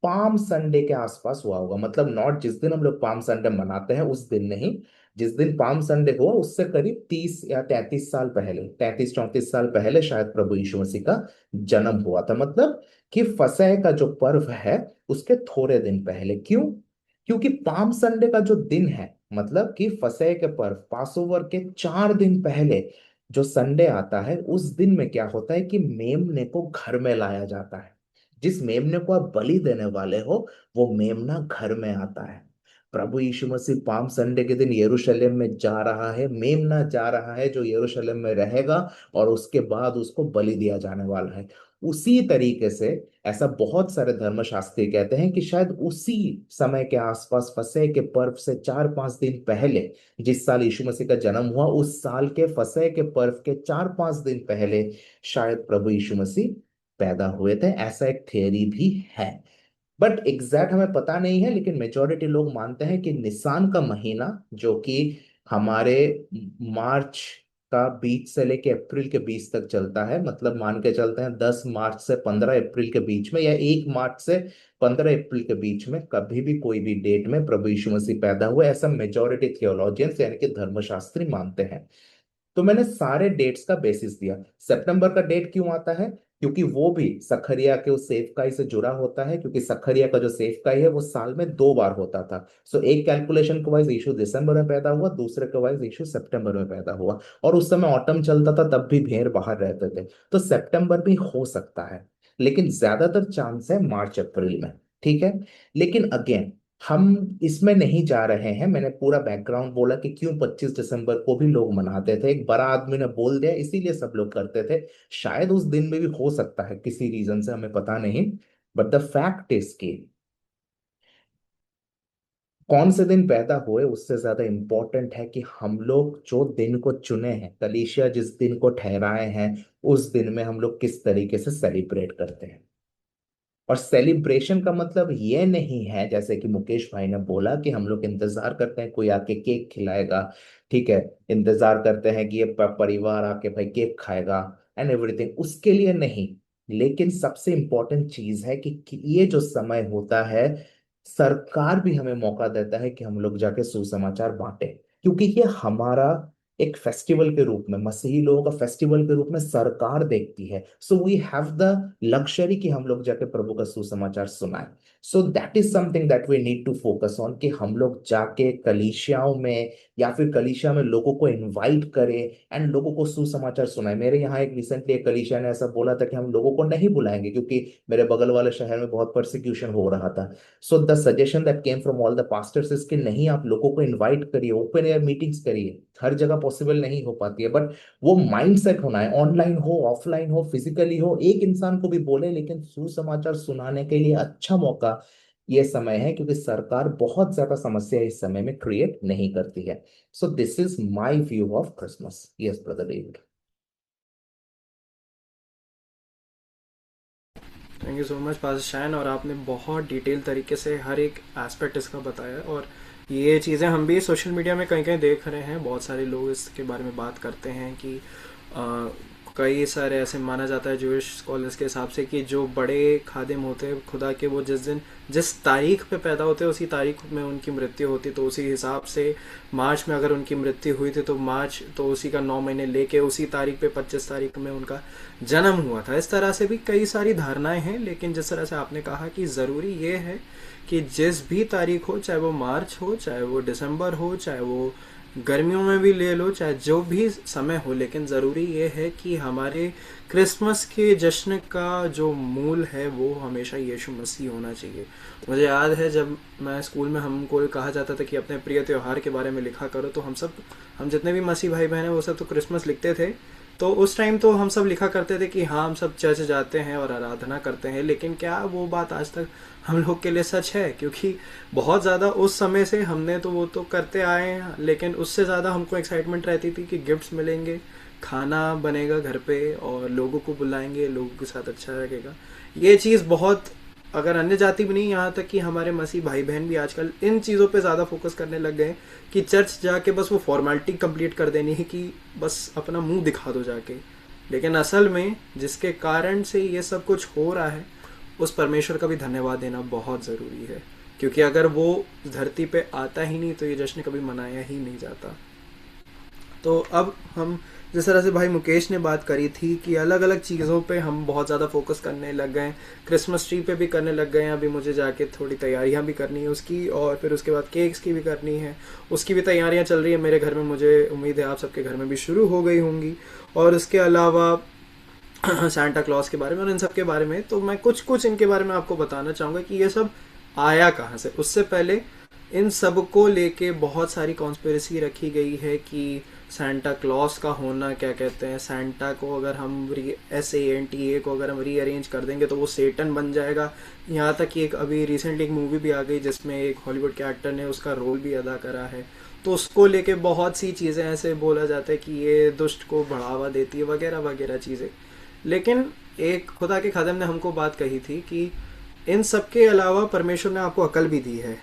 पाम संडे के आसपास हुआ होगा। मतलब नॉट जिस दिन हम लोग पाम संडे मनाते हैं उस दिन नहीं, जिस दिन पाम संडे हुआ उससे करीब 30 या 33 साल पहले, 33-34 साल पहले शायद प्रभु यीशु मसीह का जन्म हुआ था। मतलब कि फसह का जो पर्व है उसके थोड़े दिन पहले। क्यों? क्योंकि पाम संडे का जो दिन है, मतलब कि फसह के पर्व पासओवर के 4 दिन पहले जो संडे आता है, उस दिन में क्या होता है कि मेमने को घर में लाया जाता है। जिस मेमने को आप बलि देने वाले हो, वो मेमना घर में आता है। प्रभु यीशु मसीह पाम संडे के दिन यरूशलेम में जा रहा है, मेमना जा रहा है जो यरूशलेम में रहेगा, और उसके बाद उसको बलि दिया जाने वाला है। उसी तरीके से ऐसा बहुत सारे धर्मशास्त्री कहते हैं कि शायद उसी समय के आसपास फसह के पर्व से 4-5 दिन पहले, जिस साल यीशु मसीह का जन्म हुआ, उस साल के फसह के पर्व के 4-5 दिन पहले शायद प्रभु यीशु मसीह पैदा हुए थे। ऐसा एक थियरी भी है, बट एग्जैक्ट हमें पता नहीं है। लेकिन मेजॉरिटी लोग मानते हैं कि निसान का महीना, जो कि हमारे मार्च का बीच से लेके अप्रैल के बीच तक चलता है, मतलब मान के चलते हैं 10 मार्च से 15 अप्रैल के बीच में, या 1 मार्च से 15 अप्रैल के बीच में, कभी भी कोई भी डेट में प्रभु यीशु मसीह पैदा हुए, ऐसा मेजॉरिटी थियोलॉजियंस यानी कि धर्मशास्त्री मानते हैं। तो मैंने सारे डेट्स का बेसिस दिया। सितंबर का डेट क्यों आता है? क्योंकि वो भी सखरिया के उस सेवकाई से जुड़ा होता है, क्योंकि सखरिया का जो सेवकाई है वो साल में 2 बार होता था। सो एक कैलकुलेशन के वाइज यीशु दिसंबर में पैदा हुआ, दूसरे के वाइज यीशु सितंबर में पैदा हुआ। और उस समय ऑटम चलता था, तब भी भेड़ बाहर रहते थे, तो सितंबर भी हो सकता है, लेकिन ज्यादातर चांस है मार्च अप्रैल में। ठीक है, लेकिन अगेन हम इसमें नहीं जा रहे हैं। मैंने पूरा बैकग्राउंड बोला कि क्यों 25 दिसंबर को भी लोग मनाते थे। एक बड़ा आदमी ने बोल दिया इसीलिए सब लोग करते थे। शायद उस दिन में भी हो सकता है किसी रीजन से, हमें पता नहीं। बट द फैक्ट इज कि कौन से दिन पैदा हुए उससे ज्यादा इंपॉर्टेंट है कि हम लोग जो दिन को चुने हैं, कलीसिया जिस दिन को ठहराए हैं, उस दिन में हम लोग किस तरीके से सेलिब्रेट करते हैं। और सेलिब्रेशन का मतलब ये नहीं है जैसे कि मुकेश भाई ने बोला कि हम लोग इंतजार करते हैं कोई आके केक खिलाएगा। ठीक है, इंतजार करते हैं कि ये परिवार आके भाई केक खाएगा एंड एवरीथिंग, उसके लिए नहीं। लेकिन सबसे इंपॉर्टेंट चीज है कि ये जो समय होता है, सरकार भी हमें मौका देता है कि हम लोग जाके सुसमाचार बांटे। क्योंकि ये हमारा एक फेस्टिवल के रूप में, मसीही लोगों का फेस्टिवल के रूप में सरकार देखती है। So we have the luxury कि हम लोग जाके प्रभु का सुसमाचार सुनाएं। So that is something that we need to focus on, कि हम लोग जाके कलीसियाओं में या फिर कलीसिया में लोगों को इनवाइट करें एंड लोगों को सुसमाचार सुनाएं। मेरे यहाँ एक रिसेंटली एक कलीसिया ने ऐसा बोला था कि हम लोगों को नहीं बुलाएंगे क्योंकि मेरे बगल वाले शहर में बहुत परसिक्यूशन हो रहा था। So the suggestion that came from all the pastors is कि नहीं, आप लोगों को इनवाइट करिए, ओपन एयर मीटिंग्स करिए। हर जगह पॉसिबल नहीं हो पाती है, बट वो माइंडसेट होना है, ऑनलाइन हो, ऑफलाइन हो, फिजिकली हो, एक इंसान को भी बोले लेकिन सुसमाचार सुनाने के लिए अच्छा मौका ये समय है, क्योंकि सरकार बहुत ज्यादा समस्या इस समय में क्रिएट नहीं करती है। So this is my view of Christmas. Yes brother David. Thank you so much pastor Shane, और आपने बहुत डिटेल तरीके से हर एक एस्पेक्ट इसका बताया। और ये चीज़ें हम भी सोशल मीडिया में कहीं कहीं देख रहे हैं, बहुत सारे लोग इसके बारे में बात करते हैं कि कई सारे ऐसे माना जाता है जूइश स्कॉलर्स के हिसाब से कि जो बड़े खादिम होते हैं खुदा के, वो जिस दिन जिस तारीख पे पैदा होते हैं उसी तारीख में उनकी मृत्यु होती, तो उसी हिसाब से मार्च में अगर उनकी मृत्यु हुई थी तो मार्च तो उसी का 9 महीने लेके उसी तारीख पे 25 तारीख में उनका जन्म हुआ था। इस तरह से भी कई सारी धारणाएं हैं, लेकिन जिस तरह से आपने कहा कि ज़रूरी ये है कि जिस भी तारीख हो, चाहे वो मार्च हो, चाहे वो दिसंबर हो, चाहे वो गर्मियों में भी ले लो, चाहे जो भी समय हो, लेकिन ज़रूरी ये है कि हमारे क्रिसमस के जश्न का जो मूल है वो हमेशा यीशु मसीह होना चाहिए। मुझे याद है जब मैं स्कूल में हमको कहा जाता था कि अपने प्रिय त्योहार के बारे में लिखा करो, तो हम जितने भी मसीह भाई बहन हैं वो सब तो क्रिसमस लिखते थे। तो उस टाइम तो हम सब लिखा करते थे कि हाँ हम सब चर्च जाते हैं और आराधना करते हैं, लेकिन क्या वो बात आज तक हम लोग के लिए सच है? क्योंकि बहुत ज़्यादा उस समय से हमने तो वो तो करते आए हैं, लेकिन उससे ज़्यादा हमको एक्साइटमेंट रहती थी कि गिफ्ट्स मिलेंगे, खाना बनेगा घर पे और लोगों को बुलाएंगे, लोगों के साथ अच्छा लगेगा। ये चीज़ बहुत, अगर अन्य जाति भी नहीं, यहाँ तक कि हमारे मसीह भाई बहन भी आजकल इन चीज़ों पे ज़्यादा फोकस करने लग गए कि चर्च जाके बस वो फॉर्मेलिटी कंप्लीट कर देनी है कि बस अपना मुंह दिखा दो जाके। लेकिन असल में जिसके कारण से ये सब कुछ हो रहा है उस परमेश्वर का भी धन्यवाद देना बहुत ज़रूरी है, क्योंकि अगर वो धरती पे आता ही नहीं तो ये जश्न कभी मनाया ही नहीं जाता। तो अब हम जिस तरह से भाई मुकेश ने बात करी थी कि अलग अलग चीज़ों पे हम बहुत ज़्यादा फोकस करने लग गए, क्रिसमस ट्री पे भी करने लग गए हैं। अभी मुझे जाके थोड़ी तैयारियां भी करनी है उसकी, और फिर उसके बाद केक्स की भी करनी है, उसकी भी तैयारियां चल रही है मेरे घर में। मुझे उम्मीद है आप सबके घर में भी शुरू हो गई होंगी। और उसके अलावा सांता क्लॉज के बारे में और इन सब के बारे में तो मैं कुछ कुछ इनके बारे में आपको बताना चाहूँगा कि ये सब आया कहाँ से। उससे पहले इन सब को लेके बहुत सारी कॉन्स्पिरेसी रखी गई है कि सांता क्लॉज का होना, क्या कहते हैं, सांता को अगर हम SANTA को अगर हम रीअरेंज कर देंगे तो वो सेटन बन जाएगा। यहाँ तक कि एक अभी रिसेंटली एक मूवी भी आ गई जिसमें एक हॉलीवुड के एक्टर ने उसका रोल भी अदा करा है, तो उसको लेके बहुत सी चीज़ें ऐसे बोला जाता है कि ये दुष्ट को बढ़ावा देती है वगैरह वगैरह चीज़ें। लेकिन एक खुदा के खादिम ने हमको बात कही थी कि इन सब के अलावा परमेश्वर ने आपको अकल भी दी है,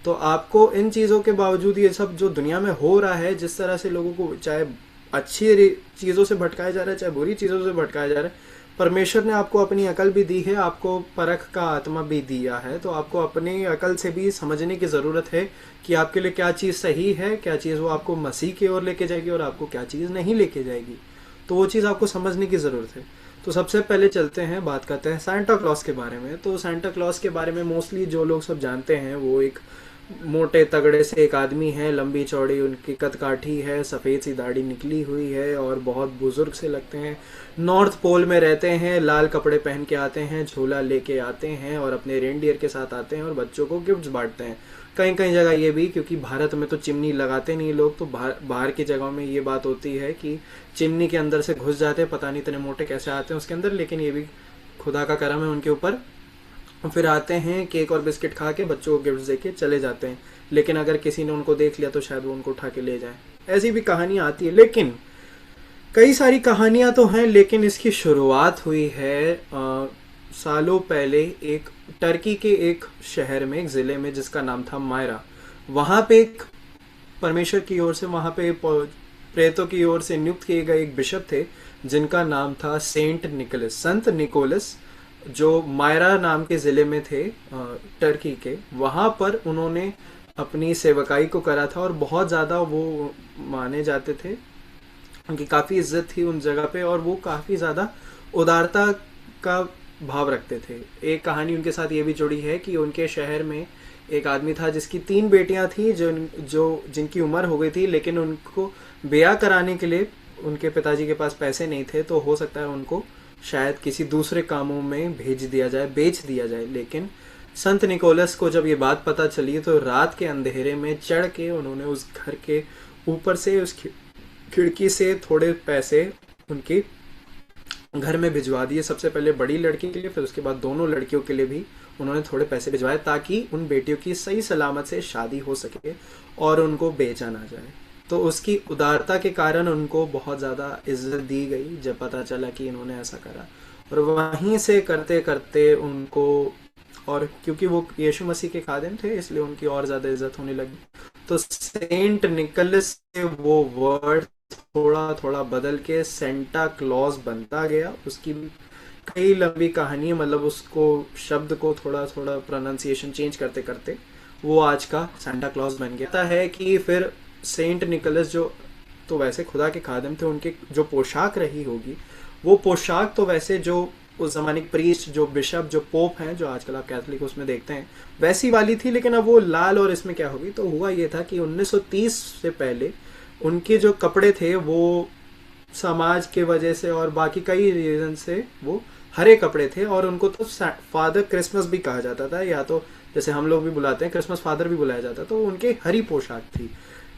तो आपको इन चीज़ों के बावजूद ये सब जो दुनिया में हो रहा है, जिस तरह से लोगों को चाहे अच्छी चीज़ों से भटकाया जा रहा है चाहे बुरी चीज़ों से भटकाया जा रहा है, परमेश्वर ने आपको अपनी अकल भी दी है, आपको परख का आत्मा भी दिया है। तो आपको अपनी अकल से भी समझने की ज़रूरत है कि आपके लिए क्या चीज़ सही है, क्या चीज़ वो आपको मसीह की ओर लेके जाएगी और आपको क्या चीज़ नहीं लेके जाएगी। तो वो चीज़ आपको समझने की ज़रूरत है। तो सबसे पहले चलते हैं, बात करते हैं सांता क्लॉज के बारे में। तो सांता क्लॉज के बारे में मोस्टली जो लोग सब जानते हैं वो एक मोटे तगड़े से एक आदमी है, लंबी चौड़ी उनकी कदकाठी है, सफ़ेद सी दाढ़ी निकली हुई है और बहुत बुजुर्ग से लगते हैं। नॉर्थ पोल में रहते हैं, लाल कपड़े पहन के आते हैं, झोला लेके आते हैं और अपने रेनडियर के साथ आते हैं और बच्चों को गिफ्ट्स बांटते हैं। कहीं कहीं जगह ये भी, क्योंकि भारत में तो चिमनी लगाते नहीं लोग, तो बाहर की जगहों में ये बात होती है कि चिमनी के अंदर से घुस जाते हैं, पता नहीं इतने मोटे कैसे आते हैं उसके अंदर, लेकिन ये भी खुदा का करम है उनके ऊपर। फिर आते हैं, केक और बिस्किट खा के बच्चों को गिफ्ट दे के चले जाते हैं, लेकिन अगर किसी ने उनको देख लिया तो शायद वो उनको उठा के ले जाए। ऐसी भी कहानियाँ आती है, लेकिन कई सारी कहानियाँ तो हैं। लेकिन इसकी शुरुआत हुई है सालों पहले एक टर्की के एक शहर में, एक ज़िले में जिसका नाम था मायरा। वहाँ पे एक परमेश्वर की ओर से, वहाँ पे प्रेतों की ओर से नियुक्त किए गए एक बिशप थे जिनका नाम था सेंट निकोलस, संत निकोलस, जो मायरा नाम के ज़िले में थे टर्की के। वहाँ पर उन्होंने अपनी सेवकाई को करा था और बहुत ज़्यादा वो माने जाते थे, उनकी काफ़ी इज्जत थी उन जगह पे और वो काफ़ी ज़्यादा उदारता का भाव रखते थे। एक कहानी उनके साथ ये भी जुड़ी है कि उनके शहर में एक आदमी था जिसकी 3 बेटियां थी जिनकी उम्र हो गई थी, लेकिन उनको ब्याह कराने के लिए उनके पिताजी के पास पैसे नहीं थे, तो हो सकता है उनको शायद किसी दूसरे कामों में भेज दिया जाए, बेच दिया जाए। लेकिन संत निकोलस को जब ये बात पता चली तो रात के अंधेरे में चढ़ के उन्होंने उस घर के ऊपर से, उस खिड़की से थोड़े पैसे उनके घर में भिजवा दिए। सबसे पहले बड़ी लड़की के लिए, फिर उसके बाद दोनों लड़कियों के लिए भी उन्होंने थोड़े पैसे भिजवाए ताकि उन बेटियों की सही सलामत से शादी हो सके और उनको बेचा ना जाए। तो उसकी उदारता के कारण उनको बहुत ज़्यादा इज्जत दी गई जब पता चला कि इन्होंने ऐसा करा। और वहीं से करते करते उनको और क्योंकि वो यीशु मसीह के खादिम थे इसलिए उनकी और ज़्यादा इज्जत होने लगी। तो सेंट निकोलस से वो वर्ड थोड़ा थोड़ा बदल के सेंटा क्लॉज बनता गया। उसकी कई लंबी कहानी है, मतलब उसको शब्द को थोड़ा थोड़ा प्रोनाउंसिएशन चेंज करते करते वो आज का सेंटा क्लॉज बन गया। पता है कि फिर सेंट निकोलस जो तो वैसे खुदा के खादिम थे, उनके जो पोशाक रही होगी वो पोशाक तो वैसे जो उस जमाने के प्रीस्ट, जो बिशप, जो पोप हैं, जो आजकल आप कैथोलिक उसमें देखते हैं, वैसी वाली थी। लेकिन अब वो लाल और इसमें क्या होगी, तो हुआ ये था कि 1930 से पहले उनके जो कपड़े थे वो समाज के वजह से और बाकी कई रीजन से वो हरे कपड़े थे और उनको तो फादर क्रिसमस भी कहा जाता था, या तो जैसे हम लोग भी बुलाते हैं क्रिसमस फादर भी बुलाया जाता, तो उनके हरी पोशाक थी।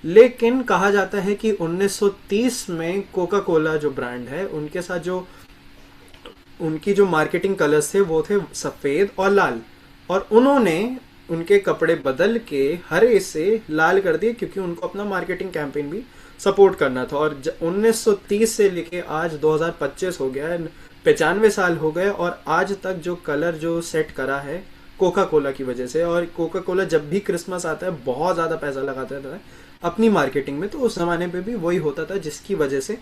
लेकिन कहा जाता है कि 1930 में कोका कोला जो ब्रांड है उनके साथ जो उनकी जो मार्केटिंग कलर्स थे वो थे सफेद और लाल, और उन्होंने उनके कपड़े बदल के हरे से लाल कर दिए क्योंकि उनको अपना मार्केटिंग कैंपेन भी सपोर्ट करना था। और 1930 से लेके आज 2025 हो गया है, 95 साल हो गए, और आज तक जो कलर जो सेट करा है कोका कोला की वजह से। और कोका कोला जब भी क्रिसमस आता है बहुत ज्यादा पैसा लगाता था अपनी मार्केटिंग में, तो उस जमाने पे भी वही होता था जिसकी वजह से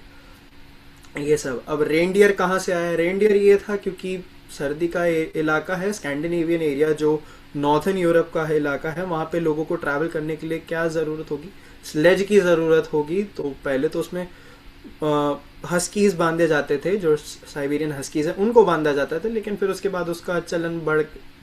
ये सब। अब रेनडियर कहाँ से आया? रेनडियर ये था क्योंकि सर्दी का इलाका है, स्कैंडिनेवियन एरिया जो नॉर्थन यूरोप का इलाका है, वहाँ पे लोगों को ट्रैवल करने के लिए क्या ज़रूरत होगी, स्लेज की ज़रूरत होगी। तो पहले तो उसमें हस्कीज बांधे जाते थे, जो साइबेरियन हस्कीज है उनको बांधा जाता था, लेकिन फिर उसके बाद उसका चलन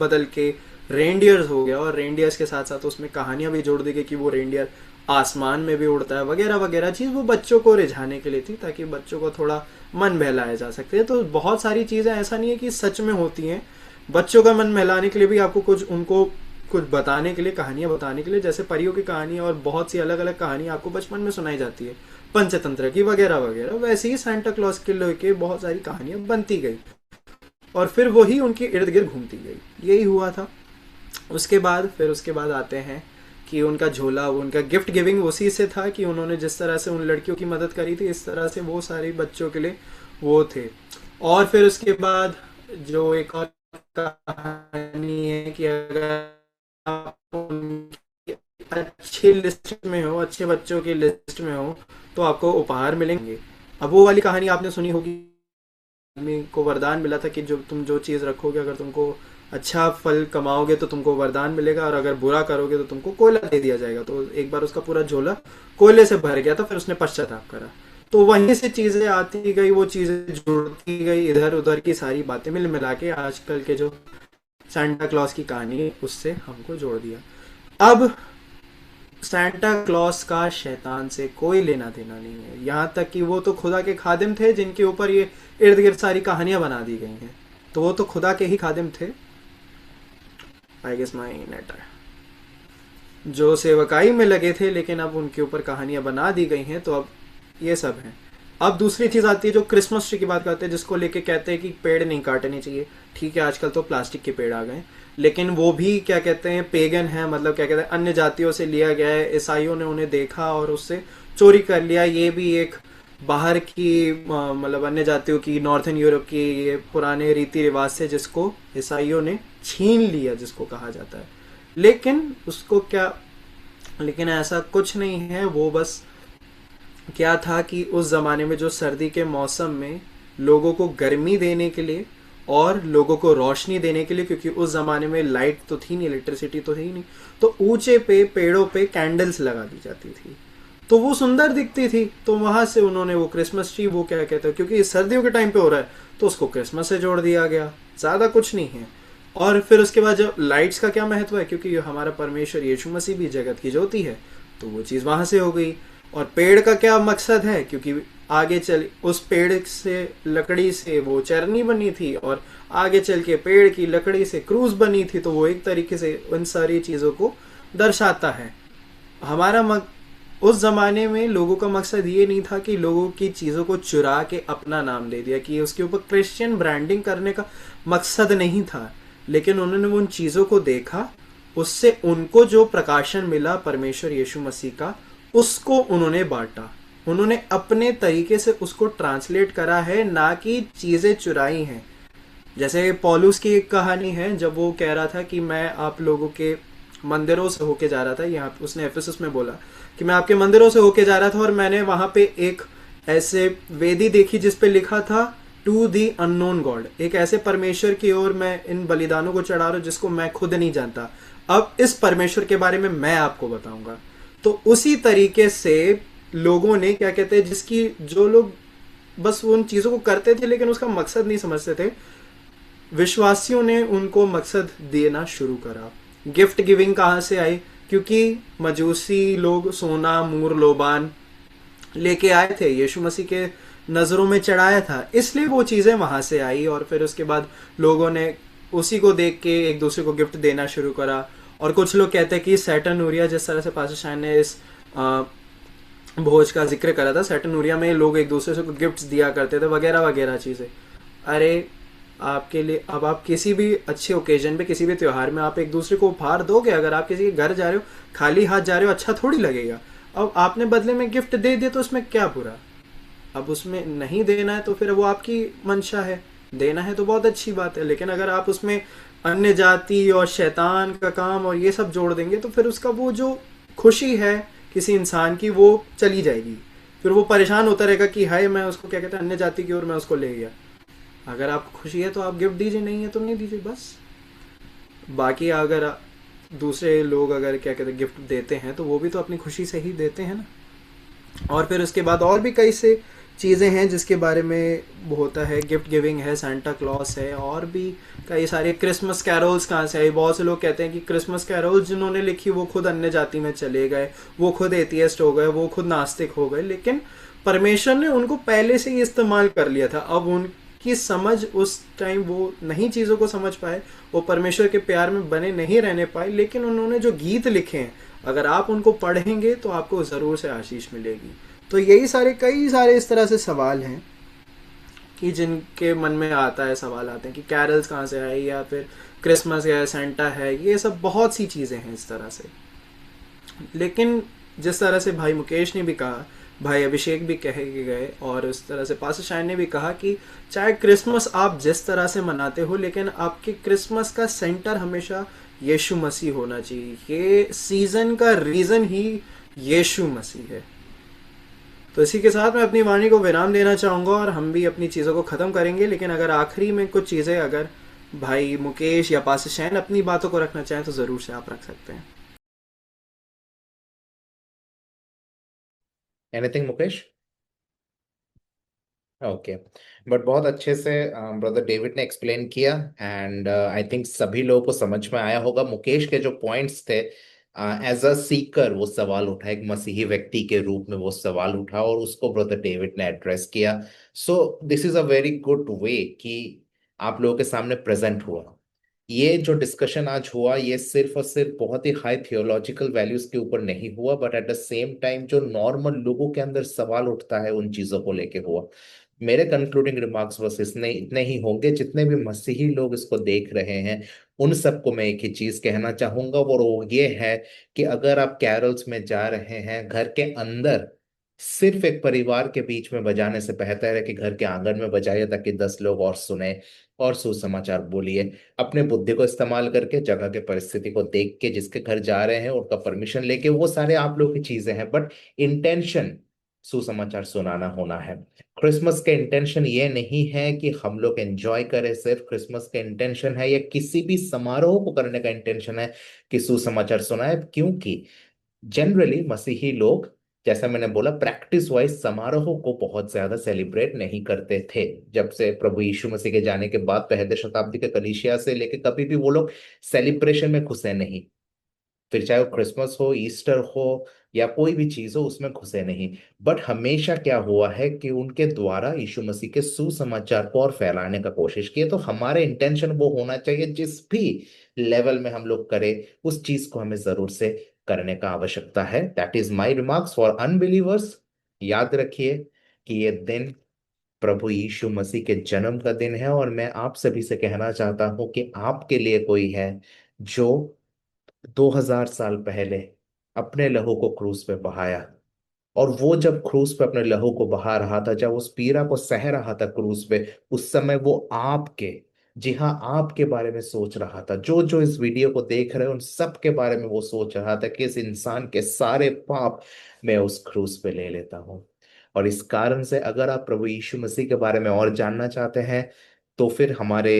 बदल के रेनडियर्स हो गया, और रेनडियर्स के साथ साथ उसमें कहानियां भी जोड़ दी गई कि वो रेनडियर आसमान में भी उड़ता है वगैरह वगैरह चीज़, वो बच्चों को रिझाने के लिए थी ताकि बच्चों को थोड़ा मन बहलाया जा सकते हैं। तो बहुत सारी चीज़ें ऐसा नहीं है कि सच में होती हैं, बच्चों का मन बहलाने के लिए भी आपको कुछ उनको कुछ बताने के लिए, कहानियां बताने के लिए, जैसे परियों की कहानी और बहुत सी अलग अलग कहानी आपको बचपन में सुनाई जाती है पंचतंत्र की वगैरह वगैरह, वैसे ही सेंटा क्लॉज के लेके बहुत सारी कहानियां बनती गई और फिर वही उनके इर्द गिर्द घूमती गई। यही हुआ था। उसके बाद आते हैं कि उनका झोला, उनका गिफ्ट गिविंग उसी से था कि उन्होंने जिस तरह से उन लड़कियों की मदद करी थी, इस तरह से वो सारे बच्चों के लिए वो थे। और फिर उसके बाद जो एक और कहानी है कि अगर आप उनकी अच्छी लिस्ट में हो, अच्छे बच्चों की लिस्ट में हो, तो आपको उपहार मिलेंगे। अब वो वाली कहानी आपने सुनी होगी, आदमी को वरदान मिला था कि जो तुम जो चीज़ रखोगे, अगर तुमको अच्छा फल कमाओगे तो तुमको वरदान मिलेगा, और अगर बुरा करोगे तो तुमको कोयला दे दिया जाएगा। तो एक बार उसका पूरा झोला कोयले से भर गया था, फिर उसने पश्चाताप करा। तो वहीं से चीज़ें आती गई, वो चीज़ें जुड़ती गई, इधर उधर की सारी बातें मिल मिला के आजकल के जो सांता क्लॉज की कहानी है उससे हमको जोड़ दिया। अब सांता क्लॉज का शैतान से कोई लेना देना नहीं है, यहाँ तक कि वो तो खुदा के खादिम थे जिनके ऊपर ये इर्द गिर्द सारी कहानियां बना दी गई हैं, तो वो तो खुदा के ही खादिम थे। आई गेस माई नेट जो सेवकाई में लगे थे, लेकिन अब उनके ऊपर कहानियां बना दी गई हैं, तो अब ये सब है। अब दूसरी चीज आती है जो क्रिसमस ट्री की बात करते हैं, जिसको लेके कहते हैं कि पेड़ नहीं काटने चाहिए। ठीक है, आजकल तो प्लास्टिक के पेड़ आ गए, लेकिन वो भी क्या कहते हैं पेगन है, मतलब क्या कहते हैं अन्य जातियों से लिया गया है, ईसाइयों ने उन्हें देखा और उससे चोरी कर लिया। ये भी एक बाहर की मतलब अन्य जातियों की, नॉर्थन यूरोप की ये पुराने रीति रिवाज से जिसको ईसाइयों ने छीन लिया, जिसको कहा जाता है। लेकिन उसको क्या, लेकिन ऐसा कुछ नहीं है। वो बस क्या था कि उस जमाने में जो सर्दी के मौसम में लोगों को गर्मी देने के लिए और लोगों को रोशनी देने के लिए, क्योंकि उस जमाने में लाइट तो थी नहीं, इलेक्ट्रिसिटी तो थी नहीं, तो ऊंचे पे पेड़ों पे कैंडल्स लगा दी जाती थी, तो वो सुंदर दिखती थी। तो वहां से उन्होंने वो क्रिसमस ट्री, वो क्या कहते हैं, क्योंकि सर्दियों के टाइम पे हो रहा है तो उसको क्रिसमस से जोड़ दिया गया, ज्यादा कुछ नहीं है। और फिर उसके बाद जब लाइट्स का क्या महत्व है, क्योंकि हमारा परमेश्वर यीशु मसीह भी जगत की ज्योति है, तो वो चीज वहां से हो गई। और पेड़ का क्या मकसद है, क्योंकि आगे चल उस पेड़ से लकड़ी से वो चरनी बनी थी और आगे चल के पेड़ की लकड़ी से क्रूज बनी थी, तो वो एक तरीके से उन सारी चीजों को दर्शाता है। उस जमाने में लोगों का मकसद ये नहीं था कि लोगों की चीजों को चुरा के अपना नाम दे दिया, कि उसके ऊपर क्रिश्चियन ब्रांडिंग करने का मकसद नहीं था, लेकिन उन्होंने उन चीजों को देखा, उससे उनको जो प्रकाशन मिला परमेश्वर यीशु मसीह का, उसको उन्होंने बांटा, उन्होंने अपने तरीके से उसको ट्रांसलेट करा है, ना कि चीजें चुराई हैं। जैसे पौलुस की एक कहानी है, जब वो कह रहा था कि मैं आप लोगों के मंदिरों से होके जा रहा था, यहाँ उसने एफेसस में बोला कि मैं आपके मंदिरों से होके जा रहा था और मैंने वहां पे एक ऐसे वेदी देखी जिस पे लिखा था टू दी अननोन गॉड, एक ऐसे परमेश्वर की ओर मैं इन बलिदानों को चढ़ा रहा हूं जिसको मैं खुद नहीं जानता, अब इस परमेश्वर के बारे में मैं आपको बताऊंगा। तो उसी तरीके से लोगों ने क्या कहते हैं, जिसकी जो लोग बस उन चीजों को करते थे लेकिन उसका मकसद नहीं समझते थे, विश्वासियों ने उनको मकसद देना शुरू करा। गिफ्ट गिविंग कहाँ से आई? क्योंकि मजूसी लोग सोना मूर लोबान लेके आए थे, यीशु मसीह के नजरों में चढ़ाया था, इसलिए वो चीजें वहां से आई। और फिर उसके बाद लोगों ने उसी को देख के एक दूसरे को गिफ्ट देना शुरू करा। और कुछ लोग कहते हैं कि सैटर्नूरिया, जिस तरह से पास्टर शाइन ने इस भोज का जिक्र करा था, सैटर्नूरिया में लोग एक दूसरे को गिफ्ट्स दिया करते थे वगैरह वगैरह चीजें। अरे आपके लिए, अब आप किसी भी अच्छे ओकेजन पे, किसी भी त्योहार में आप एक दूसरे को उपहार दोगे? अगर आप किसी के घर जा रहे हो, खाली हाथ जा रहे हो, अच्छा थोड़ी लगेगा। अब आपने बदले में गिफ्ट दे दिया तो उसमें क्या बुरा? अब उसमें नहीं देना है तो फिर वो आपकी मंशा है, देना है तो बहुत अच्छी बात है, लेकिन अगर आप उसमें अन्य जाति और शैतान का काम और ये सब जोड़ देंगे तो फिर उसका वो जो खुशी है किसी इंसान की वो चली जाएगी। फिर वो परेशान होता रहेगा कि हाय मैं उसको क्या कहते हैं अन्य जाति की ओर मैं उसको ले गया। अगर आपको खुशी है तो आप गिफ्ट दीजिए, नहीं है तो नहीं दीजिए बस। बाकी अगर दूसरे लोग अगर क्या कहते हैं गिफ्ट देते हैं तो वो भी तो अपनी खुशी से ही देते हैं ना। और फिर उसके बाद और भी कई से चीज़ें हैं जिसके बारे में वो होता है, गिफ्ट गिविंग है, सांता क्लॉस है, और भी कई सारे। क्रिसमस कैरोल्स कहाँ से आई? बहुत से लोग कहते हैं कि क्रिसमस कैरोल्स जिन्होंने लिखी वो खुद अन्य जाति में चले गए, वो खुद एथियस्ट हो गए, वो खुद नास्तिक हो गए, लेकिन परमेश्वर ने उनको पहले से ही इस्तेमाल कर लिया था। अब उनकी समझ उस टाइम वो नहीं चीज़ों को समझ पाए, वो परमेश्वर के प्यार में बने नहीं रहने पाए, लेकिन उन्होंने जो गीत लिखे हैं अगर आप उनको पढ़ेंगे तो आपको ज़रूर से आशीष मिलेगी। तो यही सारे कई सारे इस तरह से सवाल हैं कि जिनके मन में आता है, सवाल आते हैं कि कैरल्स कहाँ से आए, या फिर क्रिसमस है, सेंटा है, ये सब बहुत सी चीज़ें हैं इस तरह से। लेकिन जिस तरह से भाई मुकेश ने भी कहा, भाई अभिषेक भी कह के गए, और उस तरह से पास्टर शाइन ने भी कहा कि चाहे क्रिसमस आप जिस तरह से मनाते हो, लेकिन आपके क्रिसमस का सेंटर हमेशा यीशु मसीह होना चाहिए। ये सीजन का रीज़न ही यीशु मसीह है। तो इसी के साथ मैं अपनी वाणी को विराम देना चाहूँगा और हम भी अपनी चीज़ों को ख़त्म करेंगे। लेकिन अगर आखिरी में कुछ चीज़ें अगर भाई मुकेश या पास्टर शैन अपनी बातों को रखना चाहें तो ज़रूर से आप रख सकते हैं। एनीथिंग मुकेश? ओके। बट बहुत अच्छे से ब्रदर डेविड ने एक्सप्लेन किया, एंड आई थिंक सभी लोगों को समझ में आया होगा। मुकेश के जो पॉइंट्स थे, एज अ सीकर वो सवाल उठा, एक मसीही व्यक्ति के रूप में वो सवाल उठा, और उसको ब्रदर डेविड ने एड्रेस किया। सो this is a very good way कि आप लोगों के सामने प्रेजेंट हुआ। ये जो डिस्कशन आज हुआ, ये सिर्फ और सिर्फ बहुत ही हाई थियोलॉजिकल वैल्यूज के ऊपर नहीं हुआ, but at the same time जो नॉर्मल लोगों के अंदर सवाल उठता है उन चीजों को लेके हुआ। मेरे कंक्लूडिंग रिमार्क्स बस इसने इतने ही होंगे। जितने भी मसीही लोग इसको देख रहे हैं उन सबको मैं एक ही चीज कहना चाहूंगा, और वो ये है कि अगर आप कैरल्स में जा रहे हैं, घर के अंदर सिर्फ एक परिवार के बीच में बजाने से बेहतर है कि घर के आंगन में बजाइए, ताकि 10 लोग और सुने और सुसमाचार बोलिए। अपने बुद्धि को इस्तेमाल करके, जगह के परिस्थिति को देख के, जिसके घर जा रहे हैं उनका परमिशन लेके, वो सारे आप लोग की चीजें हैं, बट इंटेंशन सुसमाचार सुनाना होना है। क्रिसमस का इंटेंशन ये नहीं है कि हम लोग एंजॉय करें सिर्फ। क्रिसमस का इंटेंशन है, या किसी भी समारोह को करने का इंटेंशन है कि सुसमाचार सुनाए। क्योंकि जनरली मसीही लोग, जैसा मैंने बोला, प्रैक्टिस वाइज समारोह को बहुत ज्यादा सेलिब्रेट नहीं करते थे। जब से प्रभु यीशु मसीह के जाने के बाद पहले शताब्दी के कलीसिया से लेके कभी भी वो लोग सेलिब्रेशन में घुसे नहीं। फिर चाहे वो क्रिसमस हो, ईस्टर हो, या कोई भी चीज हो, उसमें घुसे नहीं। बट हमेशा क्या हुआ है कि उनके द्वारा यीशु मसीह के सुसमाचार को और फैलाने का कोशिश की है। तो हमारे इंटेंशन वो होना चाहिए, जिस भी लेवल में हम लोग करें उस चीज को हमें जरूर से करने का आवश्यकता है। That is my remarks for unbelievers. याद रखिए कि ये दिन प्रभु यीशु मसीह के जन्म का दिन है, और मैं आप सभी से कहना चाहता हूं कि आपके लिए कोई है जो 2000 साल पहले अपने लहू को क्रूस पे बहाया। और वो जब क्रूस पे अपने लहू को बहा रहा था, जब उस पीड़ा को सह रहा था क्रूस पे, उस समय वो आपके जी हाँ, आपके बारे में सोच रहा था। जो जो इस वीडियो को देख रहे हैं उन सब के बारे में वो सोच रहा था कि इस इंसान के सारे पाप मैं उस क्रूस पे ले लेता हूँ। और इस कारण से अगर आप प्रभु यीशु मसीह के बारे में और जानना चाहते हैं तो फिर हमारे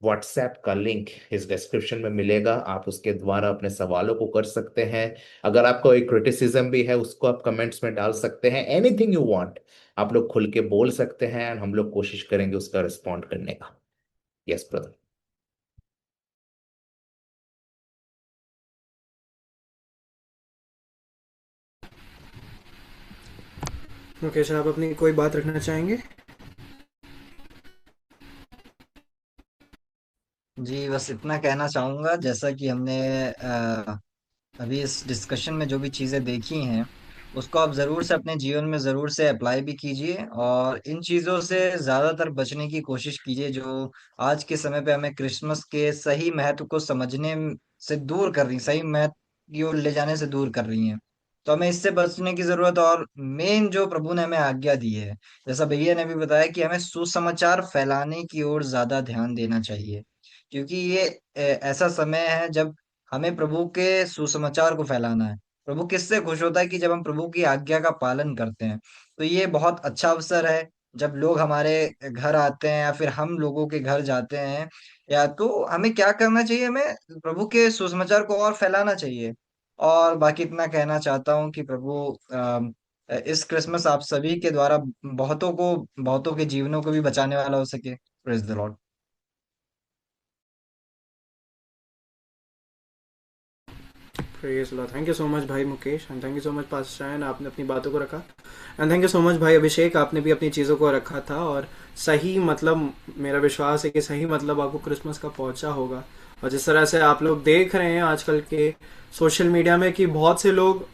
व्हाट्सएप का लिंक इस डिस्क्रिप्शन में मिलेगा, आप उसके द्वारा अपने सवालों को कर सकते हैं। अगर आपको कोई क्रिटिसिज्म भी है उसको आप कमेंट्स में डाल सकते हैं, एनीथिंग यू वांट आप लोग खुल के बोल सकते हैं, एंड हम लोग कोशिश करेंगे उसका रिस्पॉन्ड करने का। Yes brother. मुकेश, आप अपनी कोई बात रखना चाहेंगे? जी बस इतना कहना चाहूंगा, जैसा कि हमने अभी इस डिस्कशन में जो भी चीजें देखी हैं उसको आप जरूर से अपने जीवन में जरूर से अप्लाई भी कीजिए, और इन चीजों से ज्यादातर बचने की कोशिश कीजिए जो आज के समय पे हमें क्रिसमस के सही महत्व को समझने से दूर कर रही, सही महत्व की ओर ले जाने से दूर कर रही हैं। तो हमें इससे बचने की जरूरत है, और मेन जो प्रभु ने हमें आज्ञा दी है, जैसा भैया ने भी बताया, कि हमें सुसमाचार फैलाने की ओर ज्यादा ध्यान देना चाहिए। क्योंकि ये ऐसा समय है जब हमें प्रभु के सुसमाचार को फैलाना है। प्रभु किससे खुश होता है? कि जब हम प्रभु की आज्ञा का पालन करते हैं। तो ये बहुत अच्छा अवसर है, जब लोग हमारे घर आते हैं या फिर हम लोगों के घर जाते हैं, या तो हमें क्या करना चाहिए? हमें प्रभु के सुसमाचार को और फैलाना चाहिए। और बाकी इतना कहना चाहता हूँ कि प्रभु इस क्रिसमस आप सभी के द्वारा बहुतों के जीवनों को भी बचाने वाला हो सके। Praise the Lord. Praise Lord. Thank you so much भाई Mukesh, and thank you so much pastor Shane, आपने अपनी बातों को रखा। And thank you so much भाई अभिषेक, आपने भी अपनी चीज़ों को रखा था, और सही मतलब, मेरा विश्वास है कि सही मतलब आपको क्रिसमस का पहुंचा होगा। और जिस तरह से आप लोग देख रहे हैं आजकल के सोशल मीडिया में कि बहुत से लोग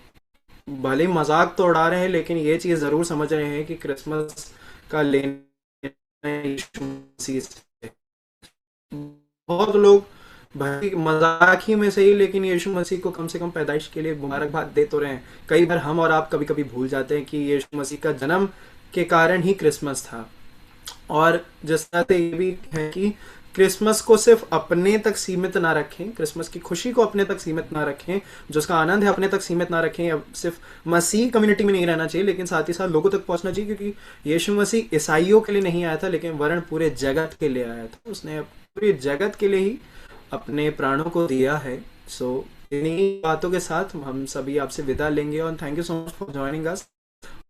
भले ही मजाक तो उड़ा रहे हैं, लेकिन ये चीज़ ज़रूर समझ रहे हैं कि क्रिसमस का लेना यीशु मसीह से है। बहुत लोग भाई मजाक ही में सही, लेकिन यीशु मसीह को कम से कम पैदाइश के लिए मुबारकबाद दे तो रहे हैं। कई बार हम और आप कभी कभी भूल जाते हैं कि यीशु मसीह का जन्म के कारण ही क्रिसमस था। और जिस तरह से ये भी है कि क्रिसमस को सिर्फ अपने तक सीमित ना रखें, क्रिसमस की खुशी को अपने तक सीमित ना रखें, जो उसका आनंद है अपने तक सीमित ना रखें। अब सिर्फ मसीह कम्युनिटी में नहीं रहना चाहिए, लेकिन साथ ही साथ लोगों तक पहुंचना चाहिए, क्योंकि यीशु मसीह ईसाइयों के लिए नहीं आया था, लेकिन वरन पूरे जगत के लिए आया था। उसने पूरे जगत के लिए ही अपने प्राणों को दिया है। सो इन्हीं बातों के साथ हम सभी आपसे विदा लेंगे, और thank you so much for joining us.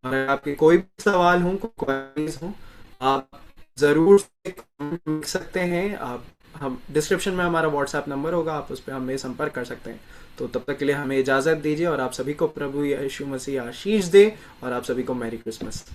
और अगर आपके कोई भी सवाल हो, कोई क्वेरीज हो, आप जरूर से कमेंट लिख सकते हैं। आप हम डिस्क्रिप्शन में हमारा व्हाट्सएप नंबर होगा, आप उस पर हमें संपर्क कर सकते हैं। तो तब तक के लिए हमें इजाज़त दीजिए, और आप सभी को प्रभु यीशु मसीह आशीष दे, और आप सभी को मैरी क्रिसमस।